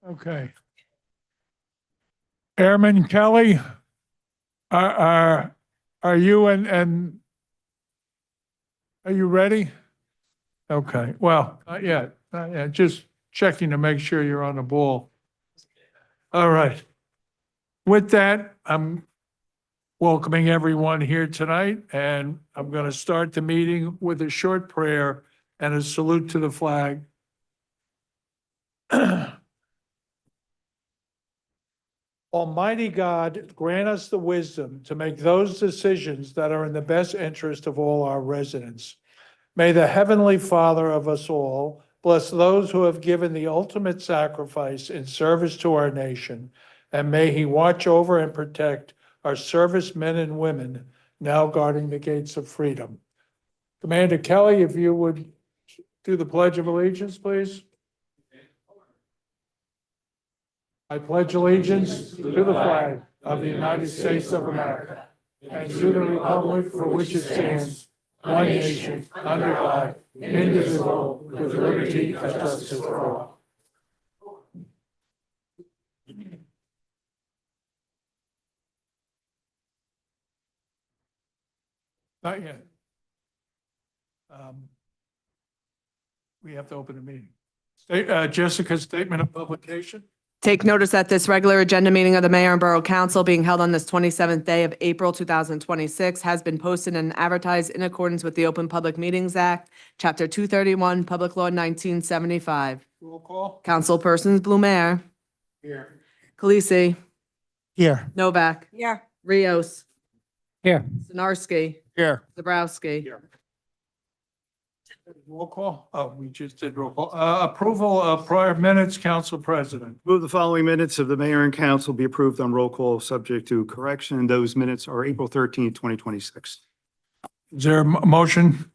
Okay. Airman Kelly, are you and are you ready? Okay, well, not yet, just checking to make sure you're on the ball. All right. With that, I'm welcoming everyone here tonight, and I'm going to start the meeting with a short prayer and a salute to the flag. Almighty God, grant us the wisdom to make those decisions that are in the best interest of all our residents. May the Heavenly Father of us all bless those who have given the ultimate sacrifice in service to our nation, and may He watch over and protect our servicemen and women now guarding the gates of freedom. Commander Kelly, if you would do the Pledge of Allegiance, please. I pledge allegiance to the flag of the United States of America and to the republic for which it stands, one nation, under God, indivisible, with liberty and justice for all. Not yet. We have to open the meeting. Jessica's statement of publication. Take notice that this regular agenda meeting of the Mayor and Borough Council being held on this 27th day of April 2026 has been posted and advertised in accordance with the Open Public Meetings Act, Chapter 231, Public Law 1975. Roll call. Councilpersons Blumer, Here. Khaleesi, Here. Novak, Yeah. Rios, Here. Sinarski, Here. Zabrowski. Here. Roll call. Oh, we just did roll call. Approval of prior minutes, Council President. Move the following minutes of the mayor and council be approved on roll call, subject to correction. Those minutes are April 13th, 2026. Is there a motion?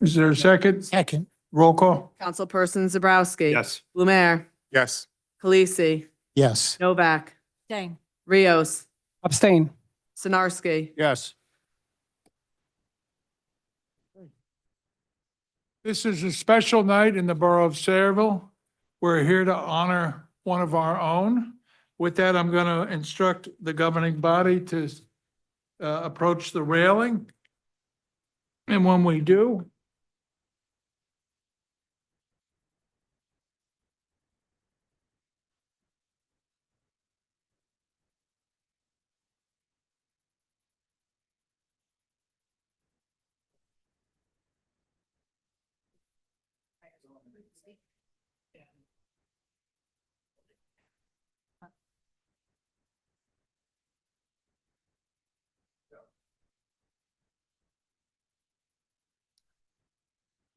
Is there a second? Second. Roll call. Councilperson Zabrowski. Yes. Blumer, Yes. Khaleesi, Yes. Novak, Dang. Rios, Abstain. Sinarski. Yes. This is a special night in the borough of Sayreville. We're here to honor one of our own. With that, I'm going to instruct the governing body to approach the railing. And when we do,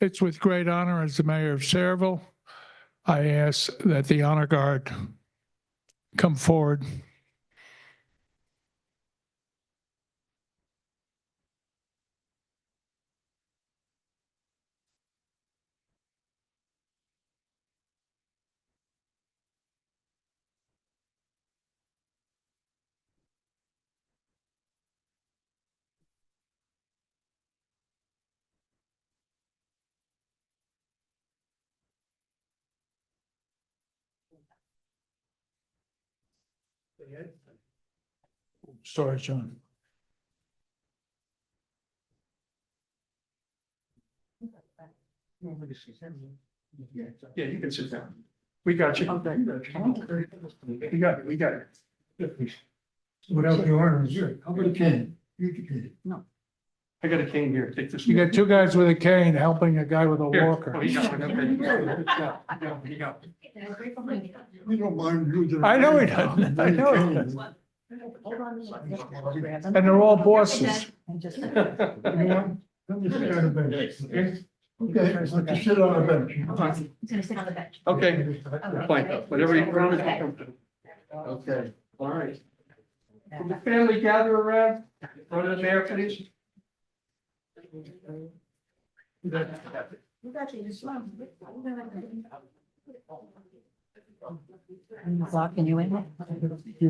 it's with great honor as the mayor of Sayreville, I ask that the honor guard come forward. Sorry, John. Yeah, you can sit down. We got you. We got it. Without the orders, here. How about a cane? No. I got a cane here. Take this. You got two guys with a cane helping a guy with a walker. We don't mind losing. I know he doesn't. I know he doesn't. And they're all bosses. Let me sit on the bench, okay? Okay, I'd like to sit on the bench. He's gonna sit on the bench. Okay, fine, whatever you want. Okay, all right. Will the family gather around in front of the mayor, please? Blocking you in.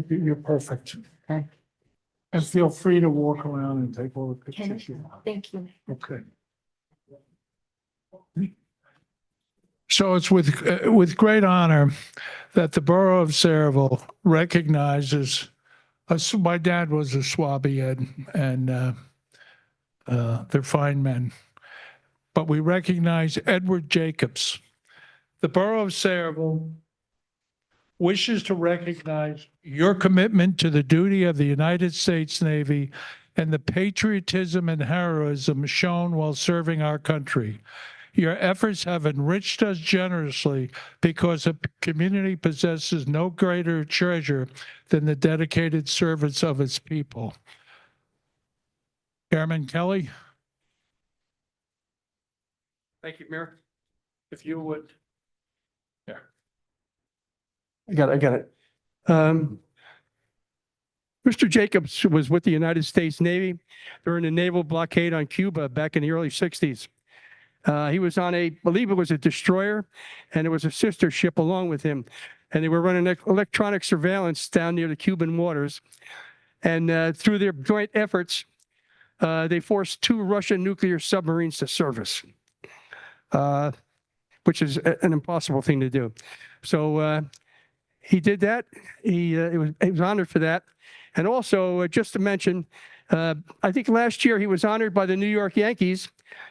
You're perfect. Okay. And feel free to walk around and take all the pictures you want. Thank you. Okay. So it's with great honor that the Borough of Saraville recognizes, my dad was a Swabian, and they're fine men. But we recognize Edward Jacobs. The Borough of Saraville wishes to recognize your commitment to the duty of the United States Navy and the patriotism and heroism shown while serving our country. Your efforts have enriched us generously because a community possesses no greater treasure than the dedicated service of its people. Chairman Kelly, Thank you, Mayor. if you would. I got it. Mr. Jacobs was with the United States Navy during the naval blockade on Cuba back in the early 60s. He was on I believe it was a destroyer, and it was a sister ship along with him. And they were running electronic surveillance down near the Cuban waters. And through their joint efforts, they forced 2 Russian nuclear submarines to service, which is an impossible thing to do. So he did that. He was honored for that. And also, just to mention, I think last year he was honored by the New York Yankees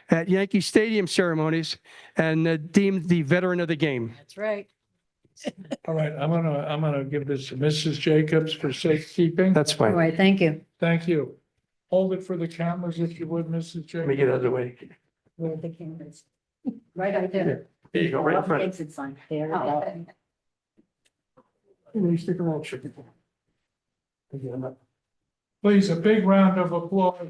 at Yankee Stadium ceremonies and deemed the veteran of the game. That's right. All right, I'm gonna give this to Mrs. Jacobs for safekeeping. That's All fine. right, thank you. Thank you. Hold it for the cameras if you would, Mrs. Let me Jacobs. get out of the way. Where are the cameras? Right out there. There you go, right in front. Exit sign. There. You stick around, chicken. Please, a big round of applause.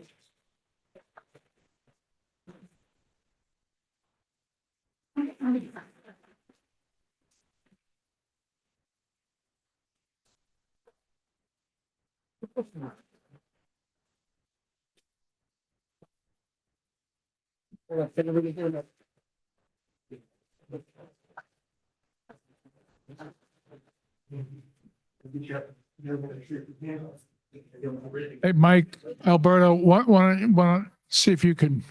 Hey, Mike, Alberto, want to see if you can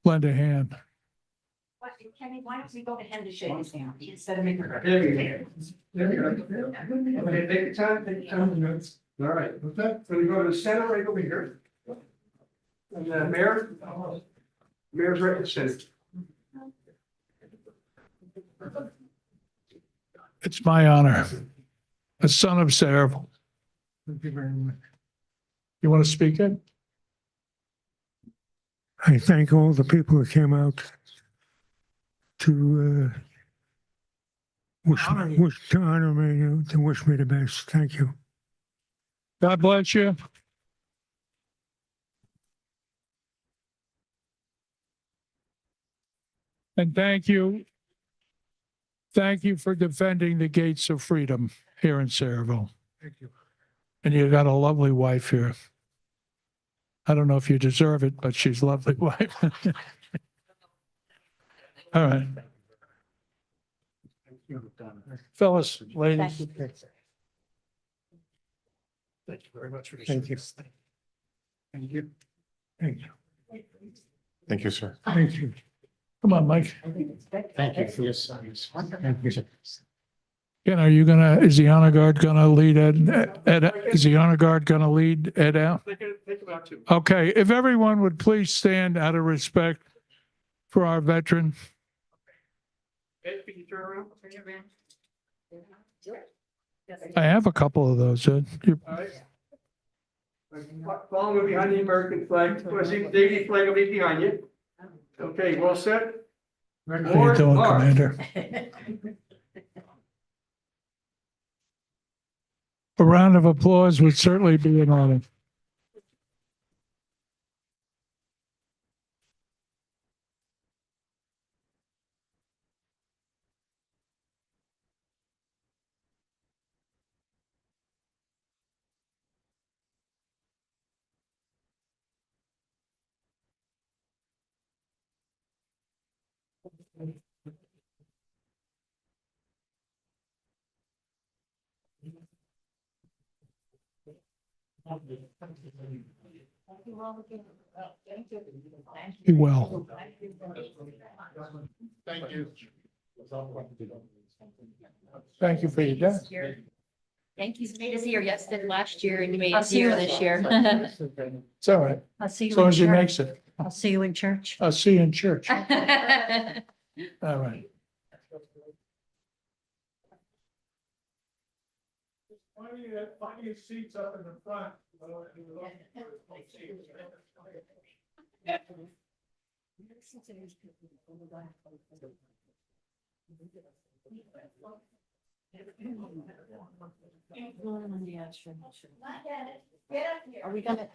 lend a hand? Kenny, why don't we go ahead and shake his hand instead of making. There you go. Okay, take your time, take your time. All right, with that, so we go to the center right over here. And Mayor's right in the center. It's my honor. A son of Saraville. Thank you very much. You want to speak it? I thank all the people who came out to Honor you. to honor me, to wish me the best. Thank you. God bless you. And thank you. Thank you for defending the gates of freedom here in Saraville. Thank you. And you got a lovely wife here. I don't know if you deserve it, but she's a lovely wife. All right. Fellas, ladies. Thank you very much for Thank you. Thank you. Thank you. Thank you, sir. Thank you. Come on, Mike. Thank you for your service. Thank you, sir. Ken, is the honor guard gonna lead is the honor guard gonna lead Ed out? Think about 2. Okay, if everyone would please stand out of respect for our veteran. Ed, can you turn around? I have a couple of those, Ed. All right. Following behind the American flag, the Navy flag will be behind you. Okay, well set. How you doing, Commander? A round of applause would certainly be in order. Be well. Thank you. Thank you for your death. Thank you. You made us here yesterday, last year, and you made us here this year. It's all right, I'll see as you long in as he church. makes it. I'll see you in church. I'll see you in church. All right. Find your seats up in the front. Are we gonna?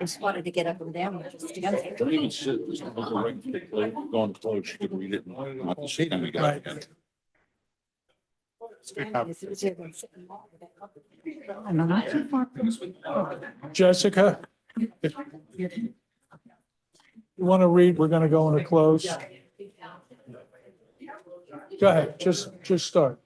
I just wanted to get up and down. Just to get Don't even sit, there's no right click, like, going close, you can read it. Not the seat, and we got Right. it. I'm not too far. Jessica? If you want to read, we're going to go into close. Go ahead, just start.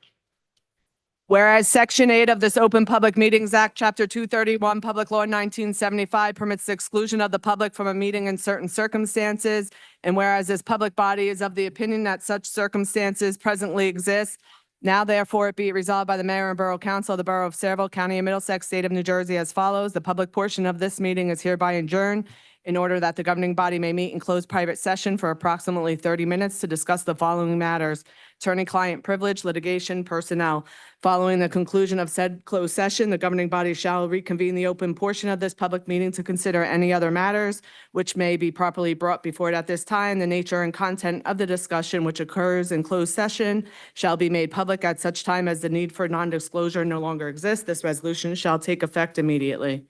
Whereas Section 8 of this Open Public Meetings Act, Chapter 231, Public Law 1975 permits the exclusion of the public from a meeting in certain circumstances, and whereas this public body is of the opinion that such circumstances presently exist, now therefore it be it resolved by the Mayor and Borough Council of the Borough of Saraville, County of Middlesex, State of New Jersey as follows. The public portion of this meeting is hereby adjourned in order that the governing body may meet in closed private session for approximately 30 minutes to discuss the following matters: attorney-client privilege, litigation, personnel. Following the conclusion of said closed session, the governing body shall reconvene the open portion of this public meeting to consider any other matters which may be properly brought before it at this time. The nature and content of the discussion which occurs in closed session shall be made public at such time as the need for non-disclosure no longer exists. This resolution shall take effect immediately.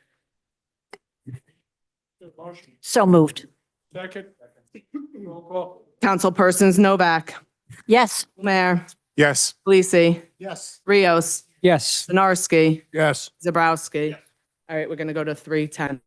Motion. So moved. Second. Roll call. Councilpersons Novak, Yes. Mayor, Yes. Lisi, Yes. Rios, Yes. Zinarski, Yes. Zabrowski. All right, we're going to go to 3:10.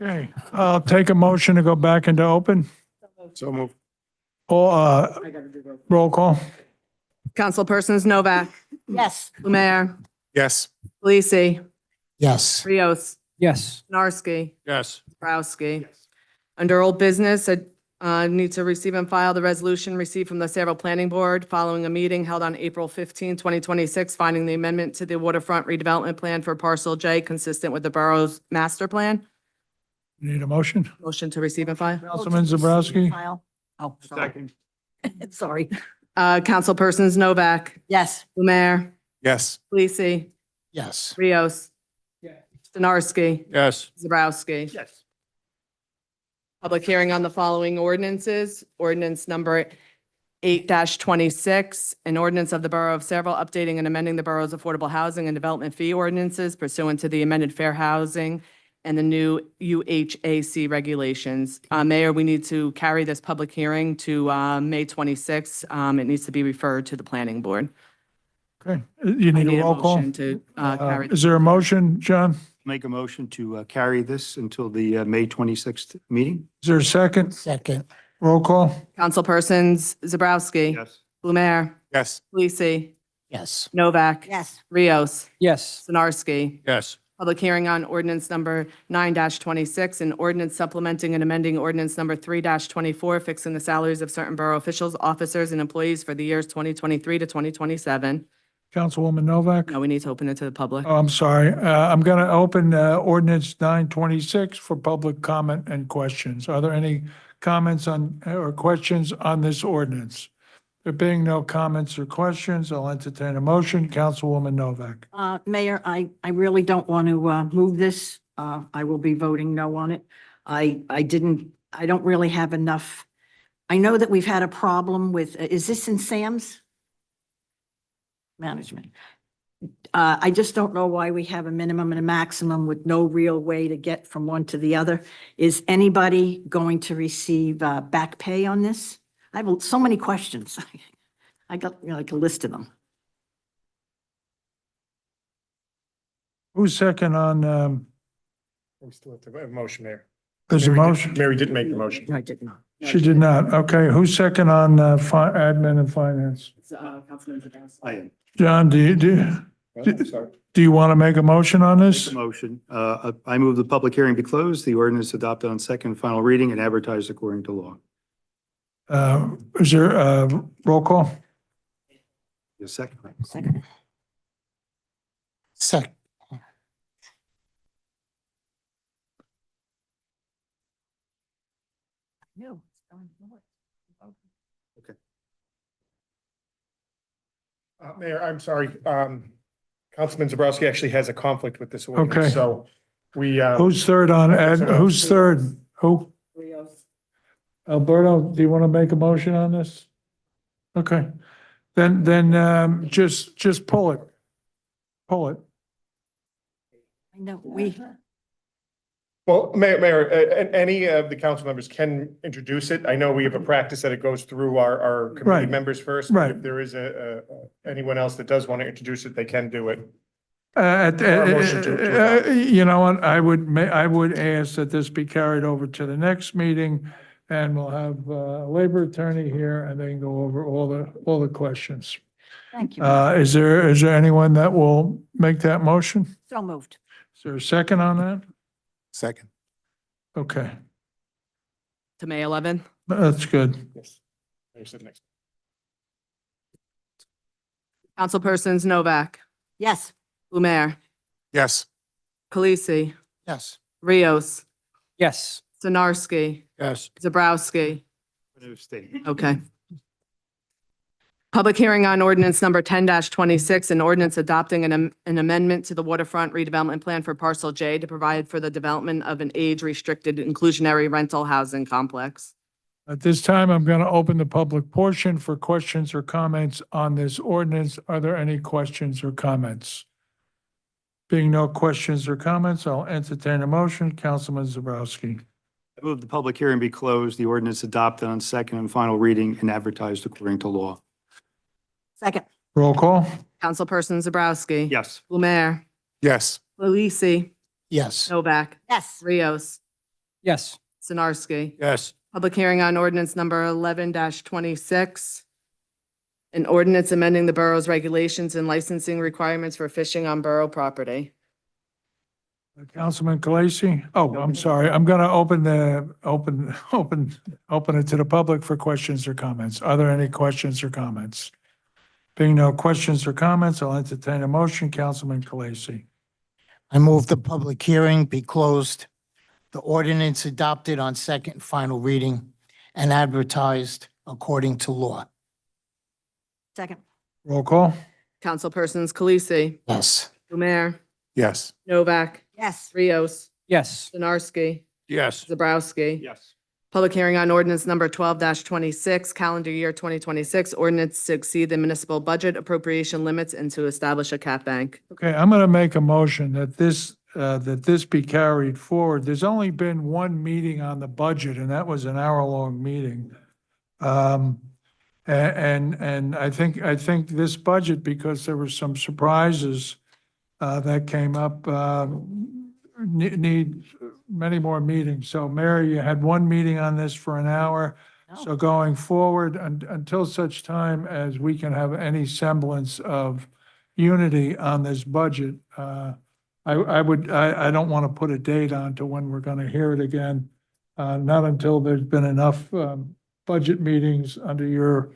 Okay, I'll take a motion to go back into open. So move. Or, roll call. Councilpersons Novak, Yes. Lemare, Yes. Delisi, Yes. Rios, Yes. Narski, Yes. Browski. Under old business, I need to receive and file the resolution received from the Sayreville Planning Board following a meeting held on April 15, 2026, finding the amendment to the waterfront redevelopment plan for parcel J consistent with the borough's master plan. Need a motion? Motion to receive and file. Councilman Zabrowski? File. Oh, sorry. Second. Sorry. Councilpersons Novak, Yes. Lemare, Yes. Delisi, Yes. Rios, Stanarski, Yes. Zabrowski. Yes. Public hearing on the following ordinances. Ordinance number 8-26, an ordinance of the Borough of Sayreville updating and amending the borough's affordable housing and development fee ordinances pursuant to the amended fair housing and the new UHAC regulations. Mayor, we need to carry this public hearing to May 26th. It needs to be referred to the planning board. Okay, you I need a roll call? motion to carry. Is there a motion, John? Make a motion to carry this until the May 26th meeting? Is there a second? Second. Roll call? Councilpersons Zabrowski, Yes. Blumer, Yes. Lisi, Yes. Novak, Yes. Rios, Yes. Stanarski. Yes. Public hearing on ordinance number 9-26, and ordinance supplementing and amending ordinance number 3-24, fixing the salaries of certain borough officials, officers, and employees for the years 2023 to 2027. Councilwoman Novak? No, we need to open it to the public. Oh, I'm sorry. I'm going to open ordinance 926 for public comment and questions. Are there any comments on, or questions on this ordinance? There being no comments or questions, I'll entertain a motion. Councilwoman Novak. Mayor, I really don't want to move this. I will be voting no on it. I don't really have enough. I know that we've had a problem with, is this in Sam's? Management. I just don't know why we have a minimum and a maximum with no real way to get from one to the other. Is anybody going to receive back pay on this? I have so many questions. I got like a list of them. Who's second on, We still have to have a motion, Mayor. there's a motion? Mary didn't make the motion. I didn't. She did not. Okay, who's second on admin and finance? Councilman Zabrowski. I am. John, do you want to make a motion on Make this? a motion. I move the public hearing be closed, the ordinance adopted on second and final reading and advertised according to law. Is there a roll call? Yes, second. Second. Second. No. Mayor, I'm sorry. Councilman Zabrowski actually has a conflict with this Okay. ordinance, so we, Who's third on, who's third? Who? Rios. Alberto, do you want to make a motion on this? Okay, then just pull it. Pull it. I know, we, well, Mayor, any of the council members can introduce it. I know we have a practice that it goes through our committee Right. members first. but Right. If there is anyone else that does want to introduce it, they can do it. Motion to adopt. You know what, I would ask that this be carried over to the next meeting, and we'll have a labor attorney here, and they can go over all the questions. thank you. Is there anyone that will make that motion? So moved. Is there a second on that? Second. Okay, To May 11. that's good. Yes. Mayor said next. Councilpersons Novak, Yes. Blumer, Yes. Khaleesi, Yes. Rios, Yes. Stanarski, Yes. Zabrowski. Abstain. Okay. Public hearing on ordinance number 10-26, an ordinance adopting an amendment to the waterfront redevelopment plan for parcel J to provide for the development of an age-restricted inclusionary rental housing complex. At this time, I'm going to open the public portion for questions or comments on this ordinance. Are there any questions or comments? Being no questions or comments, I'll entertain a motion. Councilman Zabrowski. I move the public hearing be closed, the ordinance adopted on second and final reading and advertised according to law. Second. Roll call? Councilperson Zabrowski. Yes. Blumer, Yes. Luisi, Yes. Novak, Yes. Rios, Yes. Sinarski. Yes. Public hearing on ordinance number 11-26. An ordinance amending the borough's regulations and licensing requirements for fishing on borough property. Councilman Kalisi? Oh, I'm sorry. I'm going to open it to the public for questions or comments. Are there any questions or comments? Being no questions or comments, I'll entertain a motion. Councilman Kalisi. I move the public hearing be closed, the ordinance adopted on second and final reading and advertised according to law. Second. Roll call? Councilpersons Kalisi, Yes. Umer, Yes. Novak, Yes. Rios, Yes. Sinarski, Yes. Zabrowski. Yes. Public hearing on ordinance number 12-26, calendar year 2026, ordinance to exceed the municipal budget appropriation limits and to establish a cap bank. Okay, I'm going to make a motion that this be carried forward. There's only been one meeting on the budget, and that was an hour-long meeting. And I think this budget, because there were some surprises that came up, need many more meetings. So Mary, you had one meeting on this for an hour. So going forward, until such time as we can have any semblance of unity on this budget, I don't want to put a date on to when we're going to hear it again. Not until there's been enough budget meetings under your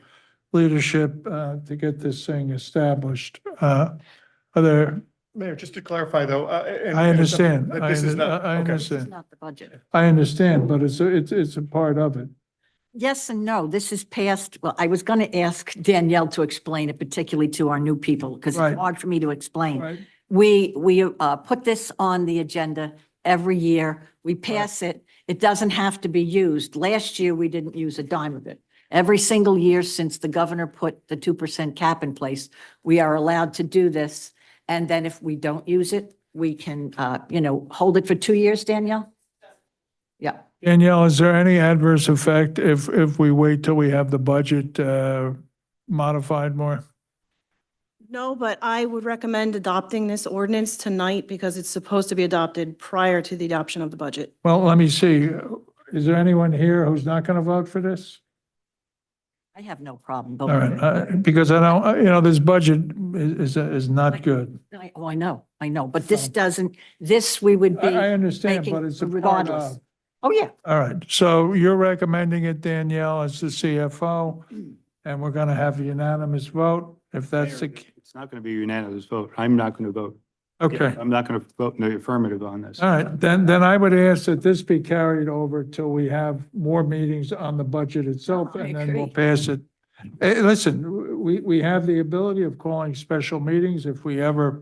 leadership to get this thing established. Are there, Mayor, just to clarify though. I understand. This is not, I okay. This is understand. not the budget. I understand, but it's a part of it. Yes and no. This is past, well, I was going to ask Danielle to explain it, particularly to our new people, because Right. it's hard for me to explain. Right? We put this on the agenda every year. We pass it. It doesn't have to be used. Last year, we didn't use a dime of it. Every single year since the governor put the 2% cap in place, we are allowed to do this. And then if we don't use it, we can, hold it for 2 years, Danielle? Yeah. Danielle, is there any adverse effect if we wait till we have the budget modified more? No, but I would recommend adopting this ordinance tonight because it's supposed to be adopted prior to the adoption of the budget. Well, let me see. Is there anyone here who's not going to vote for this? I have no problem. All right, because I don't, this budget is not good. I know, but this doesn't, this we would I be, understand, making but it's a part regardless. of. oh, yeah. All right, so you're recommending it, Danielle, as the CFO, and we're going to have a unanimous vote, if that's the, It's not going to be a unanimous vote. I'm not going to vote. okay. I'm not going to vote in the affirmative on this. All right, then I would ask that this be carried over till we have more meetings on the budget itself, I and then we'll agree. pass it. Listen, we have the ability of calling special meetings if we ever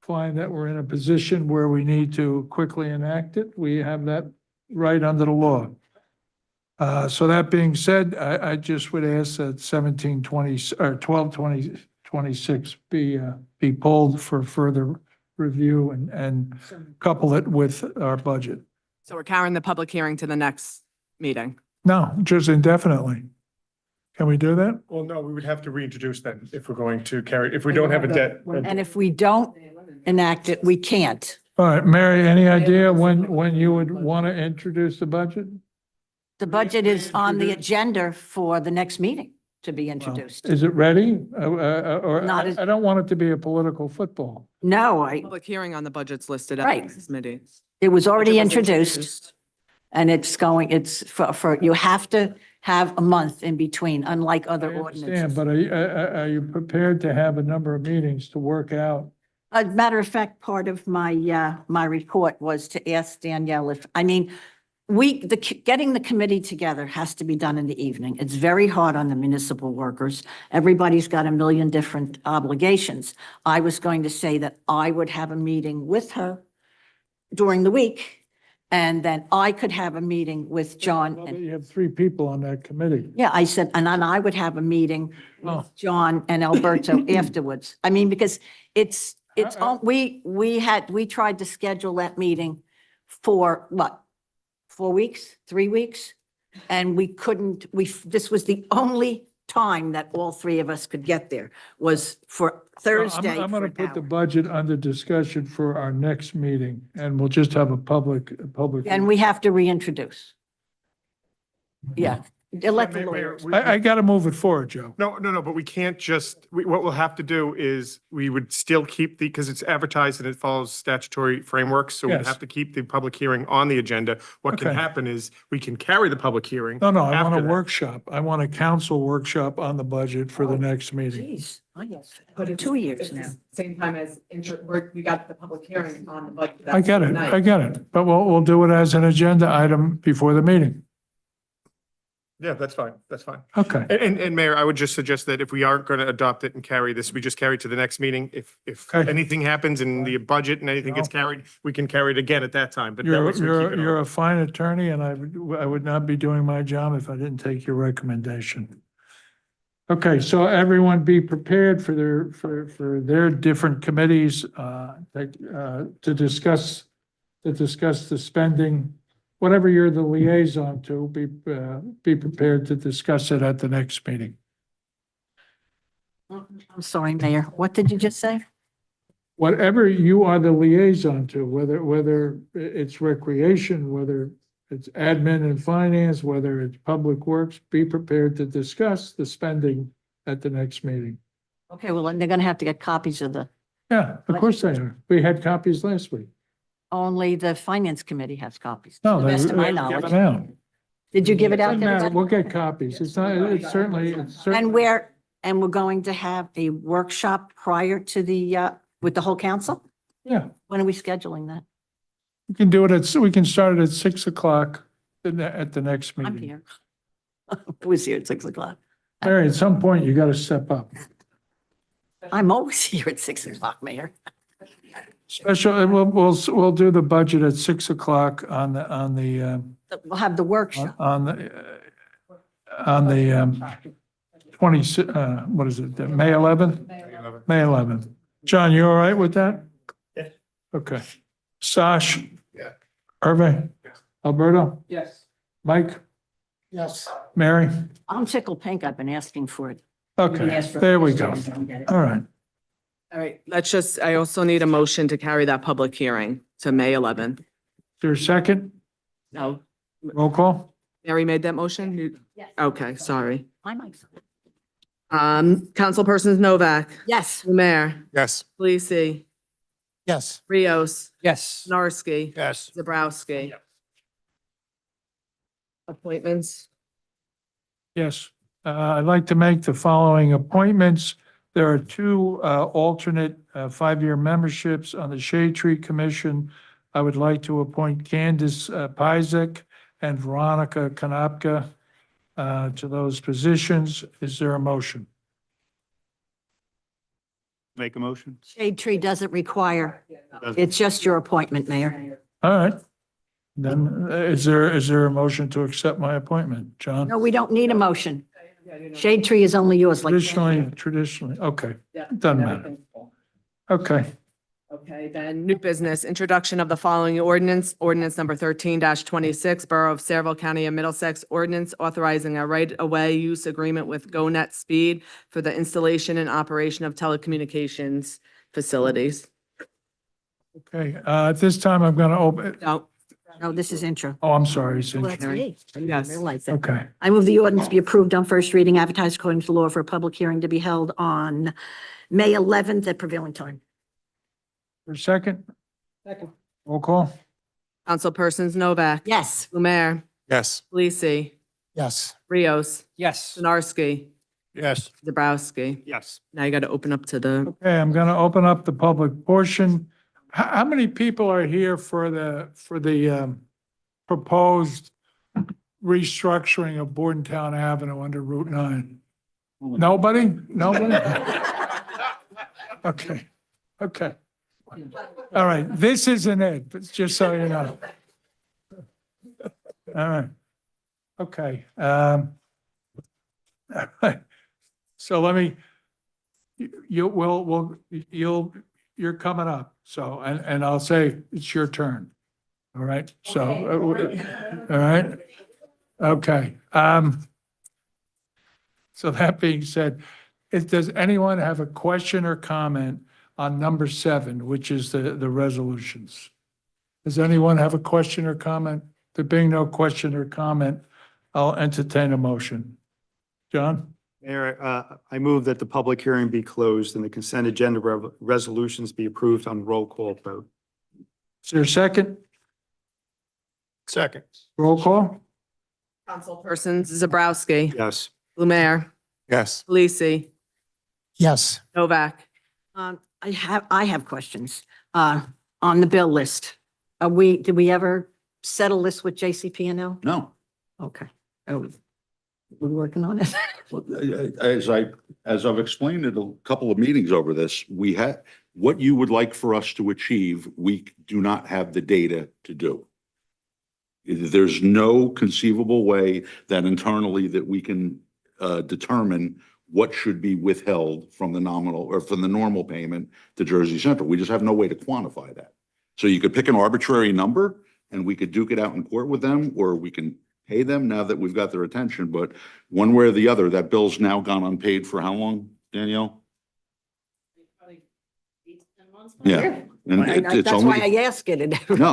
find that we're in a position where we need to quickly enact it. We have that right under the law. So that being said, I just would ask that 1720 or 12/20/26 be pulled for further review and couple it with our budget. So we're carrying the public hearing to the next meeting. No, just indefinitely. Can we do that? Well, no, we would have to reintroduce then if we're going to carry, if we don't have a debt. And if we don't enact it, we can't. All right, Mary, any idea when you would want to introduce the budget? The budget is on the agenda for the next meeting to be introduced. Is it ready? Or Not as- I don't want it to be a political football. No, Public hearing on the budget's listed at Right. this meeting. it was already Budget was introduced and it's for, you have to have a month in between, unlike I other understand, ordinances. but are you prepared to have a number of meetings to work out? A matter of fact, part of my report was to ask Danielle getting the committee together has to be done in the evening. It's very hard on the municipal workers. Everybody's got a million different obligations. I was going to say that I would have a meeting with her during the week, and then I could have a meeting with John. Well, And You have 3 people on that committee. yeah, I said, and then I would have a meeting Oh. with John and Alberto afterwards. I mean, because it's, I- we tried to schedule that meeting for what? 4 weeks, 3 weeks? And we couldn't, this was the only time that all three of us could get there was for Thursday. I'm for going to an put the hour. budget under discussion for our next meeting, and we'll just have a public. And we have to reintroduce. Yeah, elect the Mayor, lawyers. I got to move it forward, Joe. No, but we can't just, what we'll have to do is we would still keep because it's advertised and it follows statutory frameworks. So we Yes. have to keep the public hearing on the agenda. What can Okay. happen is we can carry the public hearing. No, I want after a that. workshop. I want a council workshop on the budget for the next meeting. Jeez, I have 2 years now. Same time as, we got the public hearing on the budget. I get it, I get it, but we'll do it as an agenda item before the meeting. Yeah, that's fine. That's fine. Okay, And Mayor, I would just suggest that if we aren't going to adopt it and carry this, we just carry it to the next meeting. If Okay. anything happens in the budget and anything gets carried, we can carry it again at that time. But that you're, way we keep it on. you're a fine attorney, and I would not be doing my job if I didn't take your recommendation. Okay, so everyone be prepared for their different committees, to discuss the spending. Whatever you're the liaison to, be prepared to discuss it at the next meeting. I'm sorry, Mayor. What did you just say? Whatever you are the liaison to, whether it's recreation, whether it's admin and finance, whether it's public works, be prepared to discuss the spending at the next meeting. Okay, well, then they're gonna have to get copies of Yeah, of course they are. We had copies last week. only the finance committee has copies, to No, the best of my they're knowledge. given out. Did you give it out? Doesn't to matter. everybody? We'll get copies. It's not, it's certainly. And we're going to have a workshop prior to with the whole council? Yeah, When are we scheduling that? we can do it we can start it at 6:00 at the next I'm meeting. here. I was here at 6 o'clock. Mary, at some point, you got to step up. I'm always here at 6 o'clock, Mayor. Special, we'll do the budget at 6:00 on the, We'll have the workshop. on the 20, what is it, May 11th? May 11th. John, you all right with that? Yeah. Okay. Sash? Yeah. Hervé? Alberto? Yes. Mike? Yes. Mary? I'm tickled pink. I've been asking for it. Okay, there we go. All right. All right, I also need a motion to carry that public hearing to May 11th. Is there a second? No, Roll call? Mary made that motion? Yes. Okay, sorry. I might. Councilpersons Novak, Yes. Mayor, Yes. Lisi, Yes. Rios, Yes. Narski, Yes. Zabrowski. Appointments. Yes. I'd like to make the following appointments. There are two alternate 5-year memberships on the Shade Tree Commission. I would like to appoint Candace Pizek and Veronica Konopka to those positions. Is there a motion? Make a motion? Shade Tree doesn't require, it's just your appointment, Mayor. All right. Then is there a motion to accept my appointment? John? No, we don't need a motion. Shade Tree is only yours, like. Traditionally, okay. Doesn't matter. Okay. Okay, then new business, introduction of the following ordinance number 13-26, Borough of Saraville, County of Middlesex, ordinance authorizing a right-of-way use agreement with GoNet Speed for the installation and operation of telecommunications facilities. Okay, at this time, I'm going to open, No, this is intro. oh, I'm sorry. it's Well, that's intro. me. I didn't Yes. realize that. Okay. I move the ordinance be approved on first reading, advertised according to the law for a public hearing to be held on May 11th at prevailing time. For a second? Second. Roll call? Councilpersons Novak. Yes. Umer. Yes. Lisi. Yes. Rios. Yes. Sinarski. Yes. Zabrowski. Yes. Now you got to open up to the, Okay, I'm going to open up the public portion. How many people are here for the proposed restructuring of Bordentown Avenue under Route 9? Nobody? Nobody? Okay. All right, this isn't it, but just so you know. All right. Okay. So let me, you're coming up, so, and I'll say it's your turn. All right, so, all right, okay. So that being said, does anyone have a question or comment on number 7, which is the resolutions? Does anyone have a question or comment? There being no question or comment, I'll entertain a motion. John? Mayor, I move that the public hearing be closed and the consent agenda resolutions be approved on roll call vote. Is there a second? Second. Roll call? Councilpersons Zabrowski, Yes. Blumer, Yes. Lisi, Yes. Novak. I have questions. On the bill list, did we ever settle this with JCP&L? No. Okay. We're working on it. As I've explained in a couple of meetings over this, we had, what you would like for us to achieve, we do not have the data to do. There's no conceivable way that internally that we can determine what should be withheld from the nominal or from the normal payment to Jersey Central. We just have no way to quantify that. So you could pick an arbitrary number and we could duke it out in court with them, or we can pay them now that we've got their attention. But one way or the other, that bill's now gone unpaid for how long, Danielle? Yeah. And it's That's why only, I ask it. no,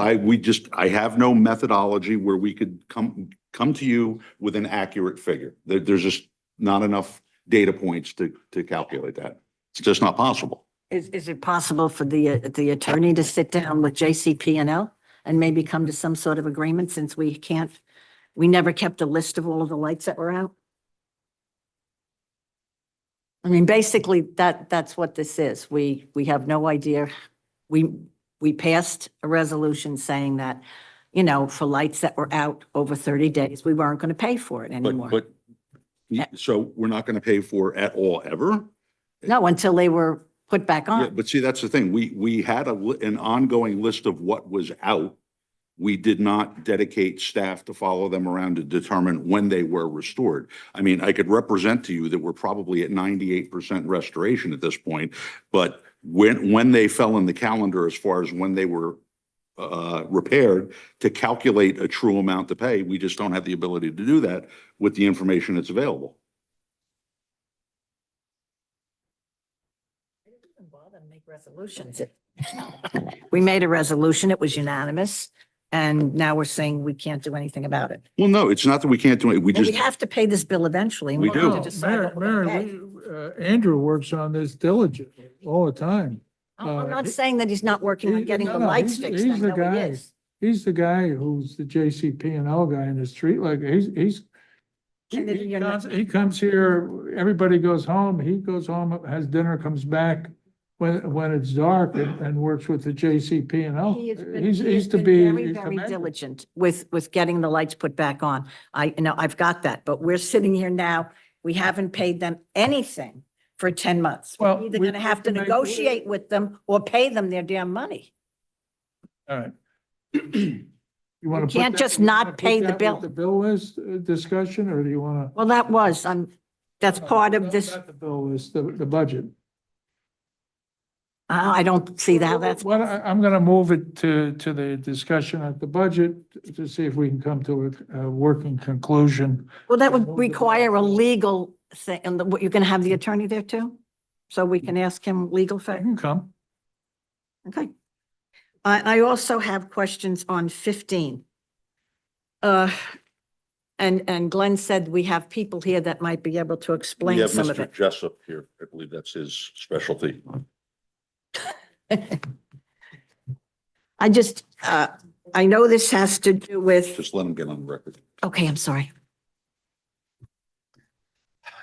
I have no methodology where we could come to you with an accurate figure. There's just not enough data points to calculate that. It's just not possible. Is it possible for the attorney to sit down with JCP&L and maybe come to some sort of agreement, since we never kept a list of all of the lights that were out? I mean, basically, that's what this is. We have no idea. We passed a resolution saying that, for lights that were out over 30 days, we weren't going to pay for it anymore. But, so we're not going to pay for at all ever? No, until they were put back Yeah, on. but see, that's the thing. We had an ongoing list of what was out. We did not dedicate staff to follow them around to determine when they were restored. I mean, I could represent to you that we're probably at 98% restoration at this point, but when they fell in the calendar as far as when they were repaired, to calculate a true amount to pay, we just don't have the ability to do that with the information that's available. Bother to make resolutions. We made a resolution, it was unanimous, and now we're saying we can't do anything about it. Well, no, it's not that we can't do it. We And we just, have to pay this bill eventually. and We we'll do. have to decide what we're gonna pay. Andrew works on this diligently all the time. I'm not saying that he's not working on getting the No, lights he's- fixed. he's I the know he guy. is. He's the guy who's the JCP&L guy in the street, like, Kennedy, you're not- he comes here, everybody goes home, he goes home, has dinner, comes back when it's dark and works with the JCP&L. He has been, He's he has to been be very, very commended. diligent with getting the lights put back on. I've got that, but we're sitting here now, we haven't paid them anything for 10 months. Well, We're either we gonna have to make- negotiate with them or pay them their damn money. All right. You want to can't just not pay the bill. The bill list discussion, or do you want to? Well, that's part of this. Not the bill list, the budget. I don't see how that's, Well, I'm going to move it to the discussion at the budget to see if we can come to a working conclusion. well, that would require a legal thing, and you're gonna have the attorney there too? So we can ask him legal I facts? can come. Okay. I also have questions on 15. And Glenn said we have people here that might be able to we explain have some of Mr. it. Jessup here. I believe that's his specialty. I just, I know this has to do with, Just let him get on the record. okay, I'm sorry.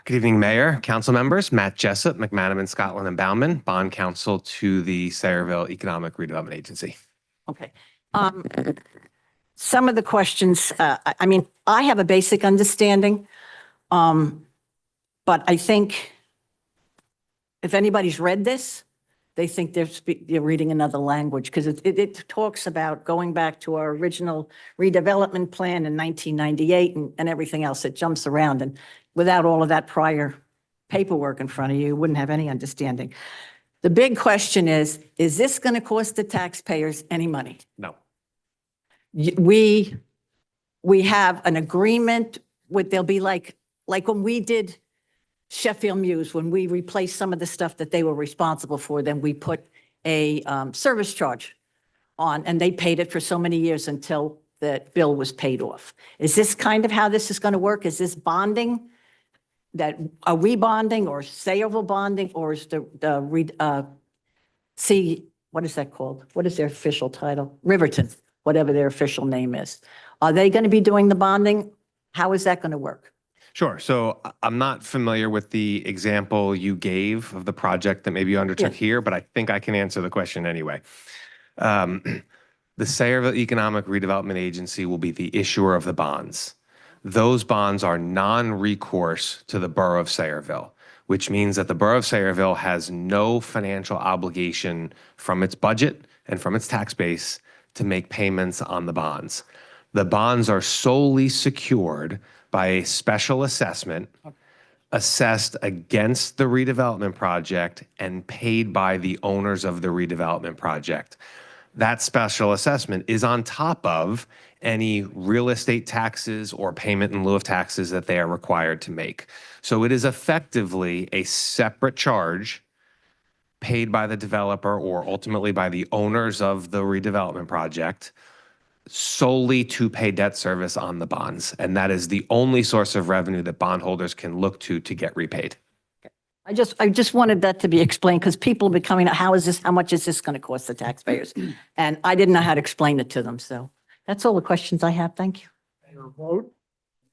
Good evening, Mayor, council members, Matt Jessup, McManaman, Scotland and Bauman, bond counsel to the Sayreville Economic Redevelopment Agency. Okay. Some of the questions, I mean, I have a basic understanding. But I think if anybody's read this, they think they're reading another language, because it talks about going back to our original redevelopment plan in 1998 and everything else. It jumps around, and without all of that prior paperwork in front of you, you wouldn't have any understanding. The big question is this going to cost the taxpayers any money? No. We have an agreement with, there'll be like when we did Sheffield Muse, when we replaced some of the stuff that they were responsible for, then we put a service charge on, and they paid it for so many years until the bill was paid off. Is this kind of how this is going to work? Is this bonding? Are we bonding or Sayreville bonding, or is what is that called? What is their official title? Riverton, whatever their official name is. Are they going to be doing the bonding? How is that going to work? Sure. So I'm not familiar with the example you gave of the project that maybe you undertook Yeah. here, but I think I can answer the question anyway. The Sayreville Economic Redevelopment Agency will be the issuer of the bonds. Those bonds are non-recourse to the Borough of Sayreville, which means that the Borough of Sayreville has no financial obligation from its budget and from its tax base to make payments on the bonds. The bonds are solely secured by a special assessment assessed against the redevelopment project and paid by the owners of the redevelopment project. That special assessment is on top of any real estate taxes or payment in lieu of taxes that they are required to make. So it is effectively a separate charge paid by the developer or ultimately by the owners of the redevelopment project solely to pay debt service on the bonds. And that is the only source of revenue that bondholders can look to get repaid. I just wanted that to be explained, because people are becoming, how much is this going to cost the taxpayers? And I didn't know how to explain it to them. So that's all the questions I have. Thank you. Your vote?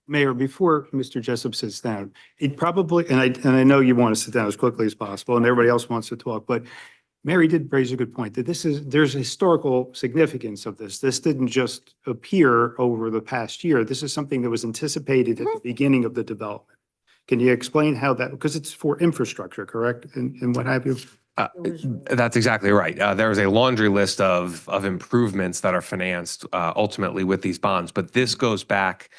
Mayor, before Mr. Jessup sits down, it probably, and I know you want to sit down as quickly as possible and everybody else wants to talk, but Mary did raise a good point that there's historical significance of this. This didn't just appear over the past year. This is something that was anticipated at the beginning of the development. Can you explain how that, because it's for infrastructure, correct? And what have you? That's exactly right. There is a laundry list of improvements that are financed ultimately with these bonds, but this goes back.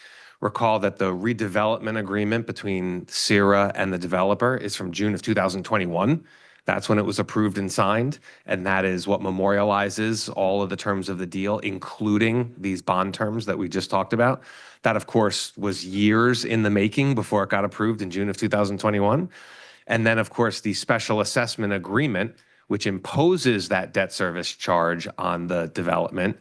Recall that the redevelopment agreement between CIRA and the developer is from June of 2021. That's when it was approved and signed, and that is what memorializes all of the terms of the deal, including these bond terms that we just talked about. That, of course, was years in the making before it got approved in June of 2021. And then, of course, the special assessment agreement, which imposes that debt service charge on the development,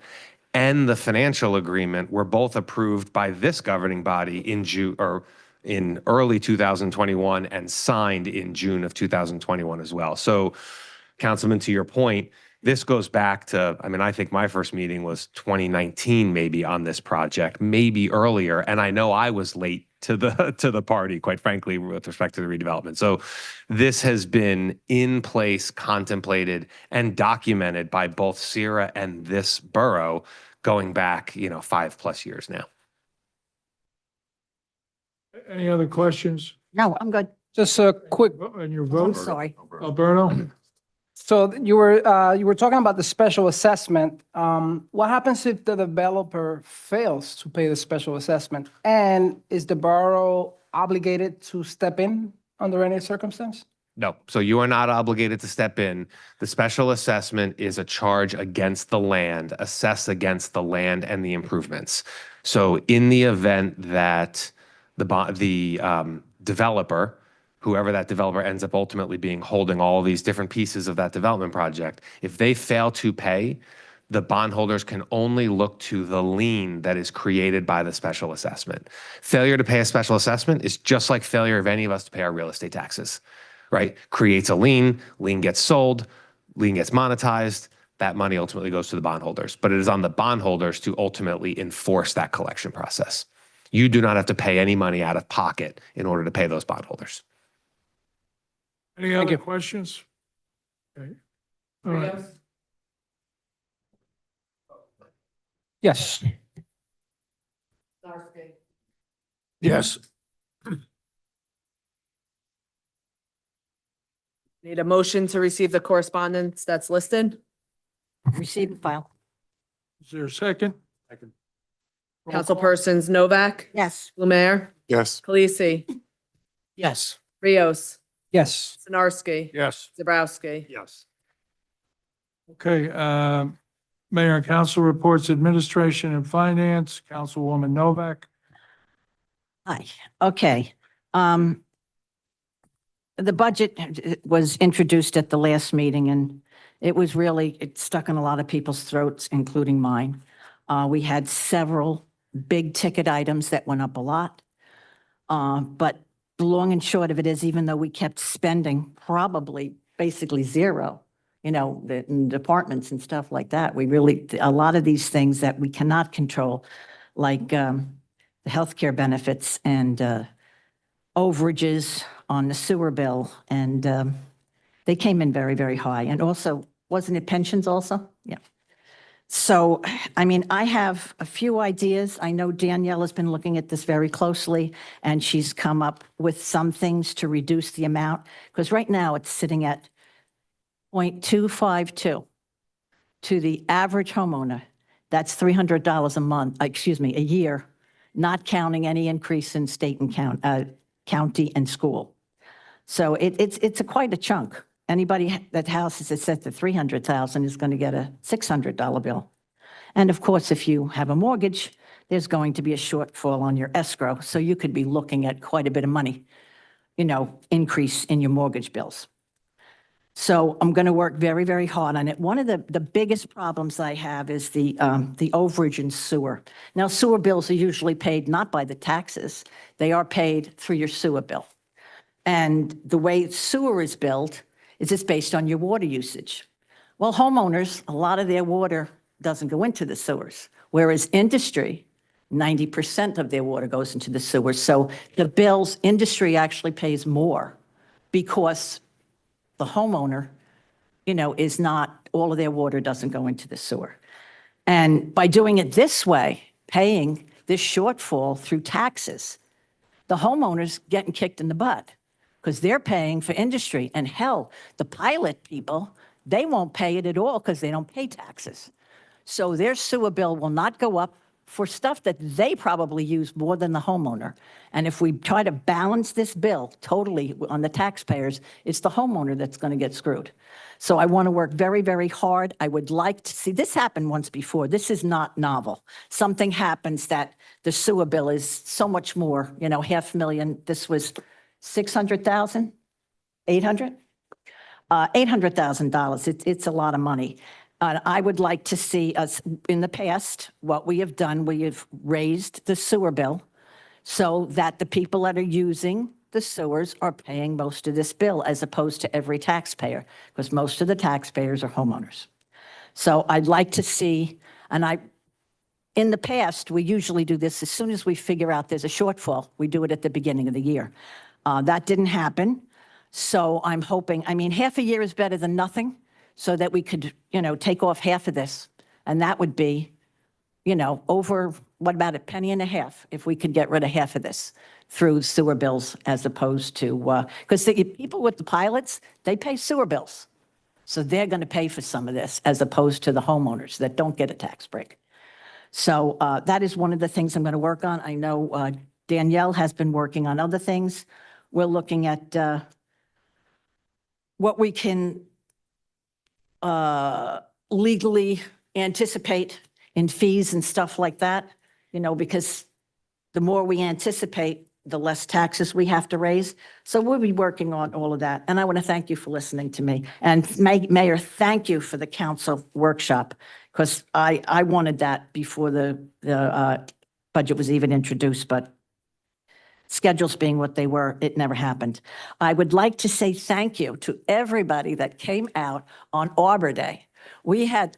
and the financial agreement were both approved by this governing body in early 2021 and signed in June of 2021 as well. So, Councilman, to your point, this goes back to, I think my first meeting was 2019 maybe on this project, maybe earlier. And I know I was late to the party, quite frankly, with respect to the redevelopment. So this has been in place, contemplated, and documented by both CIRA and this borough going back, 5+ years now. Any other questions? No, I'm good. Just a quick, And your I'm vote? sorry. Alberto? so you were talking about the special assessment. What happens if the developer fails to pay the special assessment? And is the borough obligated to step in under any circumstance? No, so you are not obligated to step in. The special assessment is a charge against the land, assessed against the land and the improvements. So in the event that the developer, whoever that developer ends up ultimately being, holding all these different pieces of that development project, if they fail to pay, the bondholders can only look to the lien that is created by the special assessment. Failure to pay a special assessment is just like failure of any of us to pay our real estate taxes, right? Creates a lien gets sold, lien gets monetized, that money ultimately goes to the bondholders. But it is on the bondholders to ultimately enforce that collection process. You do not have to pay any money out of pocket in order to pay those bondholders. Any other questions? Okay. All right. Yes. Yes. Need a motion to receive the correspondence that's listed? Receive and file. Is there a second? Second. Councilpersons Novak, Yes. Lumiere, Yes. Khaleesi, Yes. Rios, Yes. Sinarski, Yes. Zabrowski. Yes. Okay, Mayor and Council reports, Administration and Finance, Councilwoman Novak. Hi. Okay. the budget was introduced at the last meeting, and it stuck in a lot of people's throats, including mine. We had several big ticket items that went up a lot. But the long and short of it is, even though we kept spending probably basically zero, in departments and stuff like that, a lot of these things that we cannot control, like the healthcare benefits and overages on the sewer bill, and they came in very, very high. And also, wasn't it pensions also? Yeah. So, I mean, I have a few ideas. I know Danielle has been looking at this very closely, and she's come up with some things to reduce the amount, because right now it's sitting at 0.252 to the average homeowner. That's $300 a month, a year, not counting any increase in state and county and school. So it's quite a chunk. Anybody that house is set to 300,000 is going to get a $600 bill. And of course, if you have a mortgage, there's going to be a shortfall on your escrow. So you could be looking at quite a bit of money, increase in your mortgage bills. So I'm going to work very, very hard on it. One of the biggest problems I have is the overage in sewer. Now, sewer bills are usually paid not by the taxes. They are paid through your sewer bill. And the way sewer is billed is it's based on your water usage. Well, homeowners, a lot of their water doesn't go into the sewers, whereas industry, 90% of their water goes into the sewers. So the bills, industry actually pays more because the homeowner, is not, all of their water doesn't go into the sewer. And by doing it this way, paying this shortfall through taxes, the homeowner's getting kicked in the butt because they're paying for industry. And hell, the pilot people, they won't pay it at all because they don't pay taxes. So their sewer bill will not go up for stuff that they probably use more than the homeowner. And if we try to balance this bill totally on the taxpayers, it's the homeowner that's going to get screwed. So I want to work very, very hard. I would like to see, this happened once before. This is not novel. Something happens that the sewer bill is so much more, $500,000. This was 600,000, 800? $800,000. It's a lot of money. I would like to see us, in the past, what we have done, we have raised the sewer bill so that the people that are using the sewers are paying most of this bill as opposed to every taxpayer, because most of the taxpayers are homeowners. So I'd like to see, in the past, we usually do this as soon as we figure out there's a shortfall, we do it at the beginning of the year. That didn't happen. So I'm hoping, half a year is better than nothing, so that we could, take off half of this. And that would be, over, what about $0.015 if we could get rid of half of this through sewer bills as opposed to, because the people with the pilots, they pay sewer bills. So they're going to pay for some of this as opposed to the homeowners that don't get a tax break. So that is one of the things I'm going to work on. I know Danielle has been working on other things. We're looking at what we can legally anticipate in fees and stuff like that, because the more we anticipate, the less taxes we have to raise. So we'll be working on all of that. And I want to thank you for listening to me. And Mayor, thank you for the council workshop, because I wanted that before the budget was even introduced, but schedules being what they were, it never happened. I would like to say thank you to everybody that came out on Arbor Day.